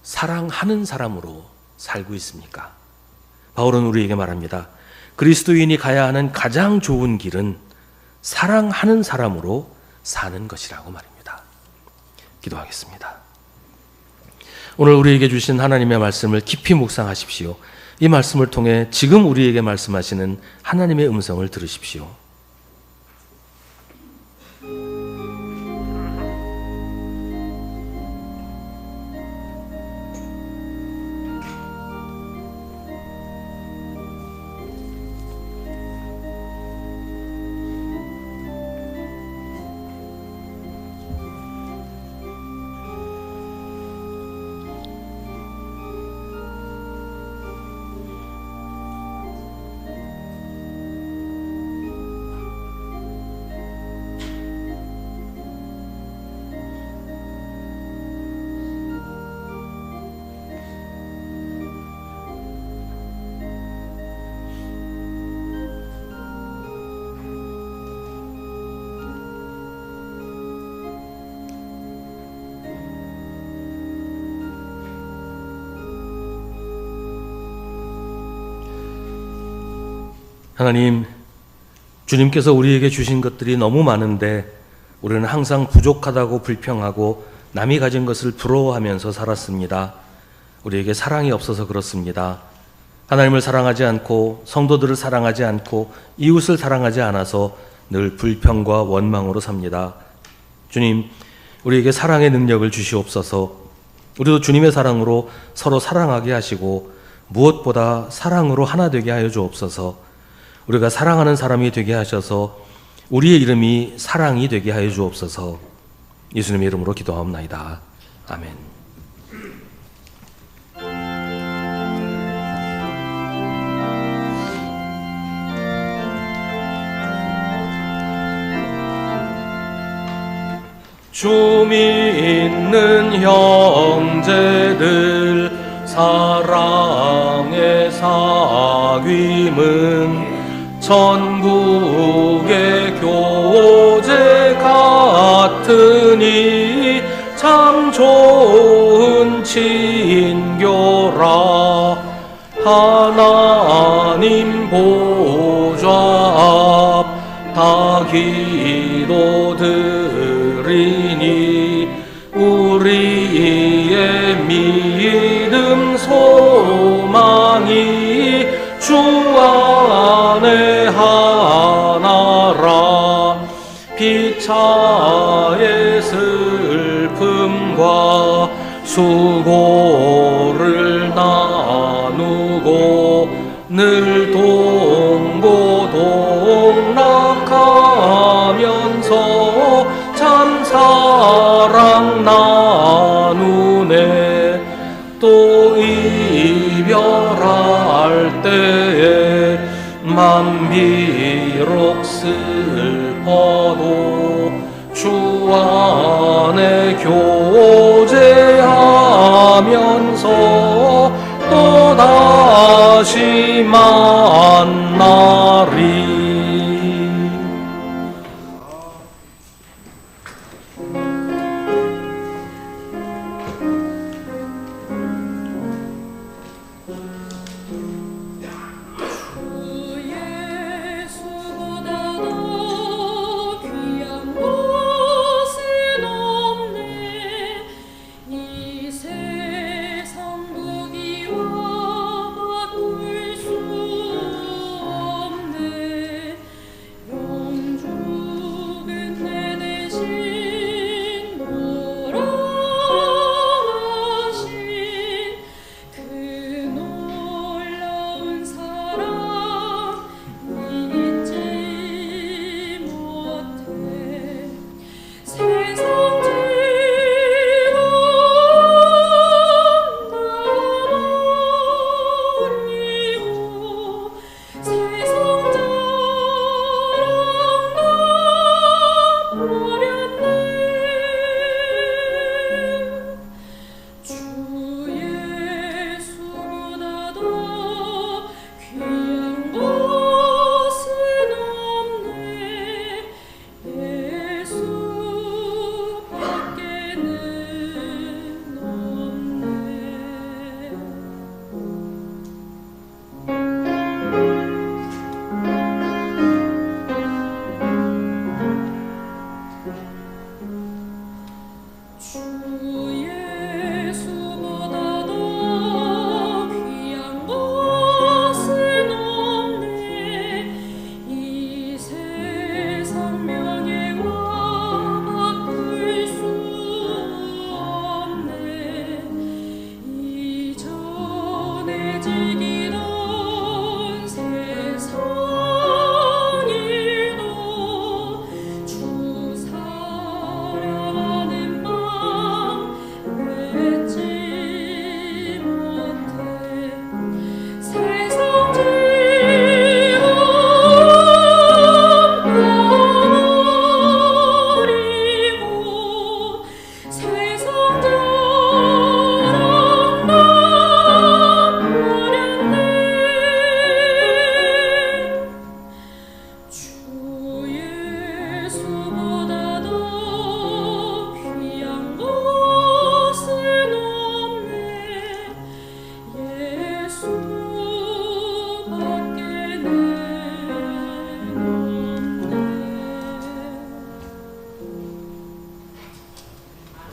사랑하는 사람으로 살고 있습니까? 바울은 우리에게 말합니다. 그리스도인이 가야 하는 가장 좋은 길은 사랑하는 사람으로 사는 것이라고 말입니다. 기도하겠습니다. 오늘 우리에게 주신 하나님의 말씀을 깊이 묵상하십시오. 이 말씀을 통해 지금 우리에게 말씀하시는 하나님의 음성을 들으십시오. 하나님, 주님께서 우리에게 주신 것들이 너무 많은데 우리는 항상 부족하다고 불평하고 남이 가진 것을 부러워하면서 살았습니다. 우리에게 사랑이 없어서 그렇습니다. 하나님을 사랑하지 않고 성도들을 사랑하지 않고 이웃을 사랑하지 않아서 늘 불평과 원망으로 삽니다. 주님, 우리에게 사랑의 능력을 주시옵소서. 우리도 주님의 사랑으로 서로 사랑하게 하시고 무엇보다 사랑으로 하나 되게 하여 주옵소서. 우리가 사랑하는 사람이 되게 하셔서 우리의 이름이 사랑이 되게 하여 주옵소서. 예수님의 이름으로 기도하옵나이다. 아멘. 주 믿는 형제들 사랑의 사귐은 천국의 교제 같으니 참 좋은 친교라. 하나님 보좌 앞 다 기도드리니 우리의 믿음 소망이 주 안에 하나라. 피차의 슬픔과 수고를 나누고 늘 동고동락하면서 참 사랑 나누네. 또 이별할 때에 맘 비록 슬퍼도 주 안에 교제하면서 또다시 만나리. 세상 무기와 바꿀 수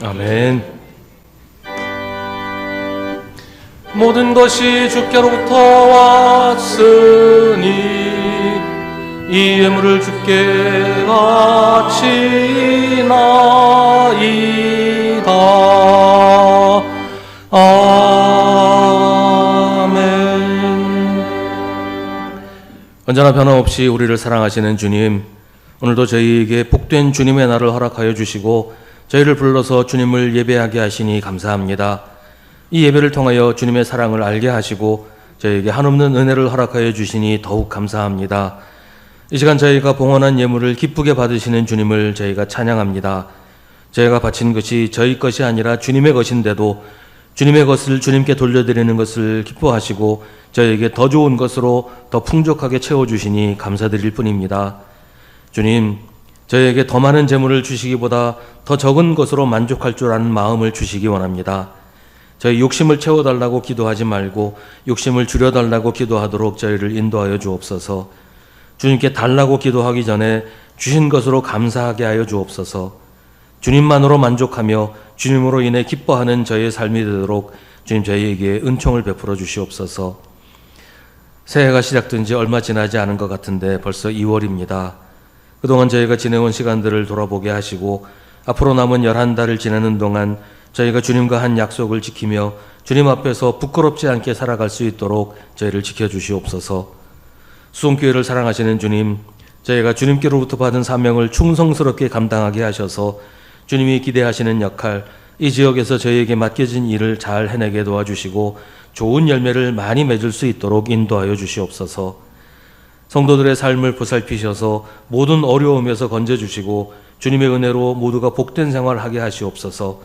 아멘. 모든 것이 주께로부터 왔으니 이 예물을 주께 바치나이다. 아멘. 언제나 변함없이 우리를 사랑하시는 주님, 오늘도 저희에게 복된 주님의 날을 허락하여 주시고 저희를 불러서 주님을 예배하게 하시니 감사합니다. 이 예배를 통하여 주님의 사랑을 알게 하시고 저희에게 한없는 은혜를 허락하여 주시니 더욱 감사합니다. 이 시간 저희가 봉헌한 예물을 기쁘게 받으시는 주님을 저희가 찬양합니다. 저희가 바친 것이 저희 것이 아니라 주님의 것인데도 주님의 것을 주님께 돌려드리는 것을 기뻐하시고 저희에게 더 좋은 것으로 더 풍족하게 채워주시니 감사드릴 뿐입니다. 주님, 저희에게 더 많은 재물을 주시기보다 더 적은 것으로 만족할 줄 아는 마음을 주시기 원합니다. 저희 욕심을 채워달라고 기도하지 말고 욕심을 줄여달라고 기도하도록 저희를 인도하여 주옵소서. 주님께 달라고 기도하기 전에 주신 것으로 감사하게 하여 주옵소서. 주님만으로 만족하며 주님으로 인해 기뻐하는 저희의 삶이 되도록 주님 저희에게 은총을 베풀어 주시옵소서. 새해가 시작된 지 얼마 지나지 않은 것 같은데 벌써 2월입니다. 그동안 저희가 지내온 시간들을 돌아보게 하시고 앞으로 남은 11달을 지내는 동안 저희가 주님과 한 약속을 지키며 주님 앞에서 부끄럽지 않게 살아갈 수 있도록 저희를 지켜주시옵소서. 수송교회를 사랑하시는 주님, 저희가 주님께로부터 받은 사명을 충성스럽게 감당하게 하셔서 주님이 기대하시는 역할, 이 지역에서 저희에게 맡겨진 일을 잘 해내게 도와주시고 좋은 열매를 많이 맺을 수 있도록 인도하여 주시옵소서. 성도들의 삶을 보살피셔서 모든 어려움에서 건져주시고 주님의 은혜로 모두가 복된 생활을 하게 하시옵소서.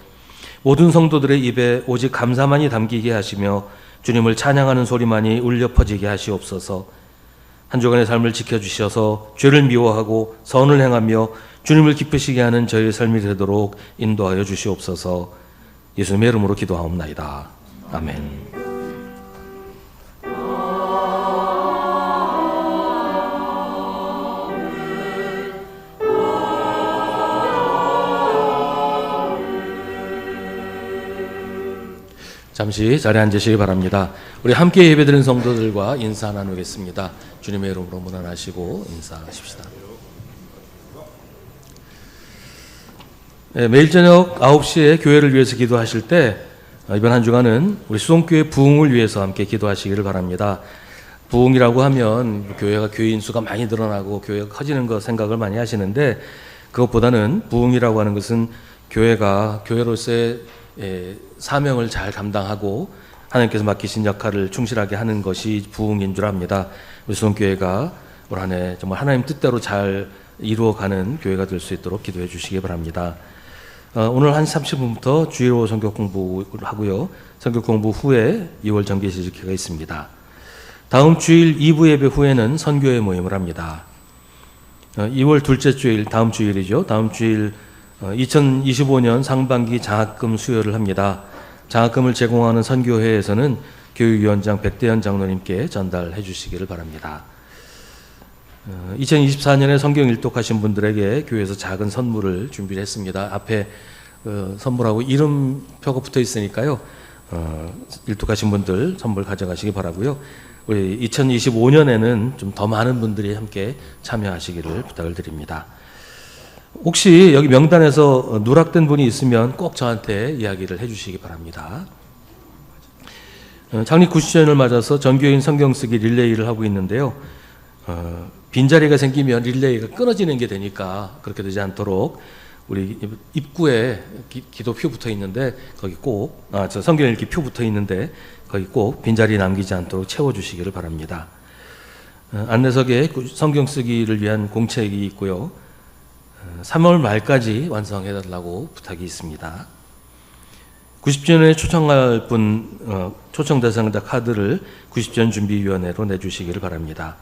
모든 성도들의 입에 오직 감사만이 담기게 하시며 주님을 찬양하는 소리만이 울려 퍼지게 하시옵소서. 한 주간의 삶을 지켜주셔서 죄를 미워하고 선을 행하며 주님을 기쁘시게 하는 저희의 삶이 되도록 인도하여 주시옵소서. 예수님의 이름으로 기도하옵나이다. 아멘. 잠시 자리에 앉으시기 바랍니다. 우리 함께 예배드린 성도들과 인사 나누겠습니다. 주님의 이름으로 문안하시고 인사하십시다. 네, 매일 저녁 9시에 교회를 위해서 기도하실 때 이번 한 주간은 우리 수송교회 부흥을 위해서 함께 기도하시기를 바랍니다. 부흥이라고 하면 교회가 교인 수가 많이 늘어나고 교회가 커지는 거 생각을 많이 하시는데 그것보다는 부흥이라고 하는 것은 교회가 교회로서의 사명을 잘 감당하고 하나님께서 맡기신 역할을 충실하게 하는 것이 부흥인 줄 압니다. 우리 수송교회가 올 한 해 정말 하나님 뜻대로 잘 이루어가는 교회가 될 수 있도록 기도해 주시기 바랍니다. 오늘 1시 30분부터 주일로 성경 공부를 하고요. 성경 공부 후에 2월 정기 지식회가 있습니다. 다음 주일 2부 예배 후에는 선교회 모임을 합니다. 2월 둘째 주일, 다음 주일이죠. 다음 주일 2025년 상반기 장학금 수여를 합니다. 장학금을 제공하는 선교회에서는 교육위원장 백대현 장로님께 전달해 주시기를 바랍니다. 2024년에 성경 일독하신 분들에게 교회에서 작은 선물을 준비를 했습니다. 앞에 선물하고 이름표가 붙어 있으니까요. 일독하신 분들 선물 가져가시기 바라고요. 우리 2025년에는 좀 더 많은 분들이 함께 참여하시기를 부탁을 드립니다. 혹시 여기 명단에서 누락된 분이 있으면 꼭 저한테 이야기를 해주시기 바랍니다. 창립 90주년을 맞아서 전교인 성경 쓰기 릴레이를 하고 있는데요. 빈자리가 생기면 릴레이가 끊어지는 게 되니까 그렇게 되지 않도록 우리 입구에 기도표 붙어 있는데 거기 꼭 성경 읽기 표 붙어 있는데 거기 꼭 빈자리 남기지 않도록 채워주시기를 바랍니다. 안내석에 성경 쓰기를 위한 공책이 있고요. 3월 말까지 완성해달라고 부탁이 있습니다. 90주년에 초청할 분 초청 대상자 카드를 90주년 준비위원회로 내주시기를 바랍니다.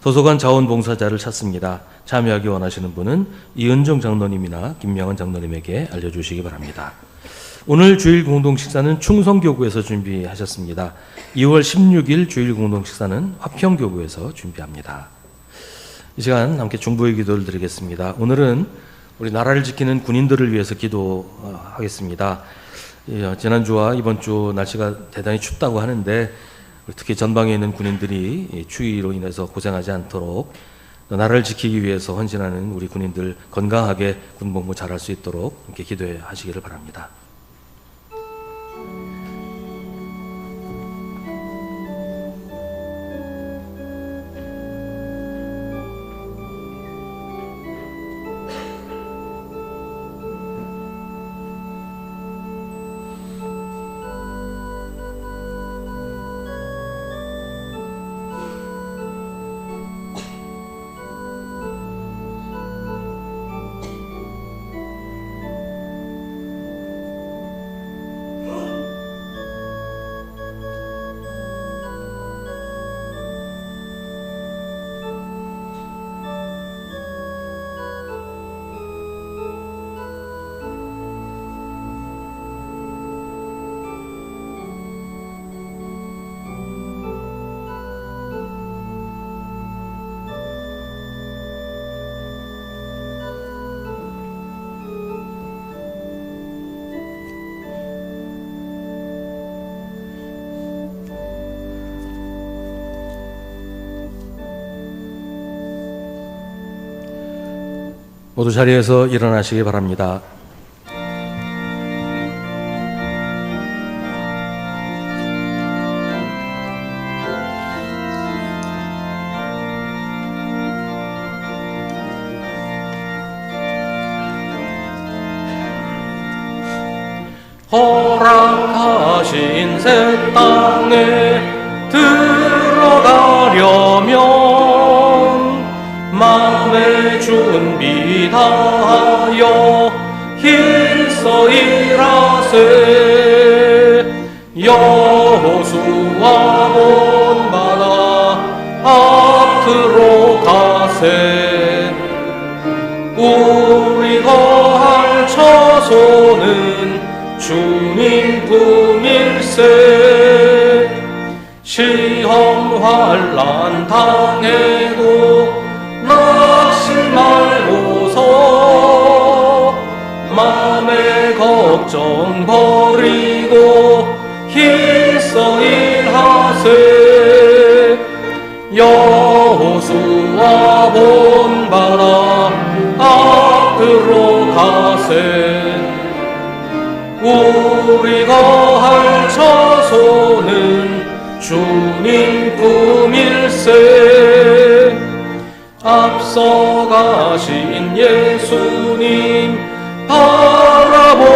도서관 자원봉사자를 찾습니다. 참여하기 원하시는 분은 이은정 장로님이나 김명은 장로님에게 알려주시기 바랍니다. 오늘 주일 공동식사는 충성교구에서 준비하셨습니다. 2월 16일 주일 공동식사는 화평교구에서 준비합니다. 이 시간 함께 중보의 기도를 드리겠습니다. 오늘은 우리 나라를 지키는 군인들을 위해서 기도하겠습니다. 지난주와 이번 주 날씨가 대단히 춥다고 하는데 특히 전방에 있는 군인들이 추위로 인해서 고생하지 않도록 나라를 지키기 위해서 헌신하는 우리 군인들 건강하게 군복무 잘할 수 있도록 이렇게 기도하시기를 바랍니다. 모두 자리에서 일어나시기 바랍니다. 허락하신 새 땅에 들어가려면 마음의 준비 다하여 힘써 일하세. 여호수아 본 바다 앞으로 가세. 우리 거할 처소는 주님 품일세. 시험 환난 당해도 낙심 말고서 마음의 걱정 버리고 힘써 일하세. 여호수아 본 바다 앞으로 가세. 우리 거할 처소는 주님 품일세. 앞서가신 예수님 바라보면서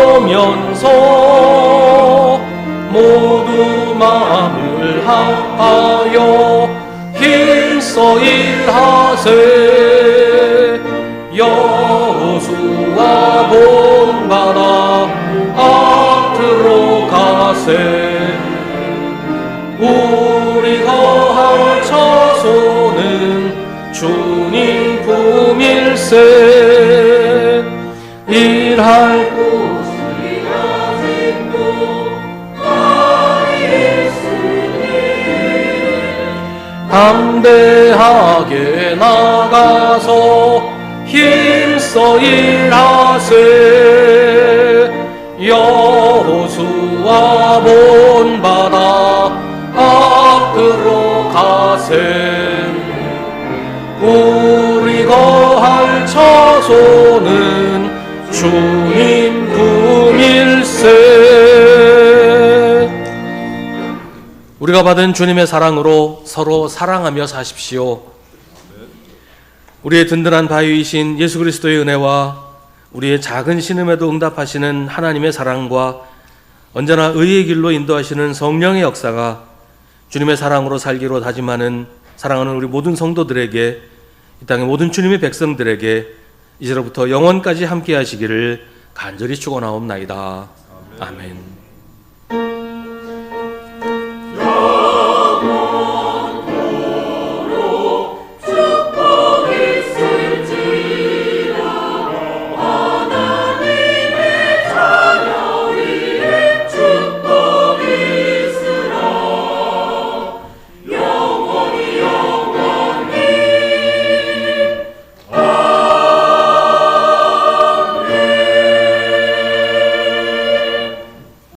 모두 마음을 합하여 힘써 일하세. 여호수아 본 바다 앞으로 가세. 우리 거할 처소는 주님 품일세. 일할 곳이 아직도 많이 있으니 담대하게 나가서 힘써 일하세. 여호수아 본 바다 앞으로 가세. 우리 거할 처소는 주님 품일세. 우리가 받은 주님의 사랑으로 서로 사랑하며 사십시오. 우리의 든든한 바위이신 예수 그리스도의 은혜와 우리의 작은 신음에도 응답하시는 하나님의 사랑과 언제나 의의 길로 인도하시는 성령의 역사가 주님의 사랑으로 살기로 다짐하는 사랑하는 우리 모든 성도들에게, 이 땅의 모든 주님의 백성들에게 이제로부터 영원까지 함께 하시기를 간절히 축원하옵나이다. 아멘.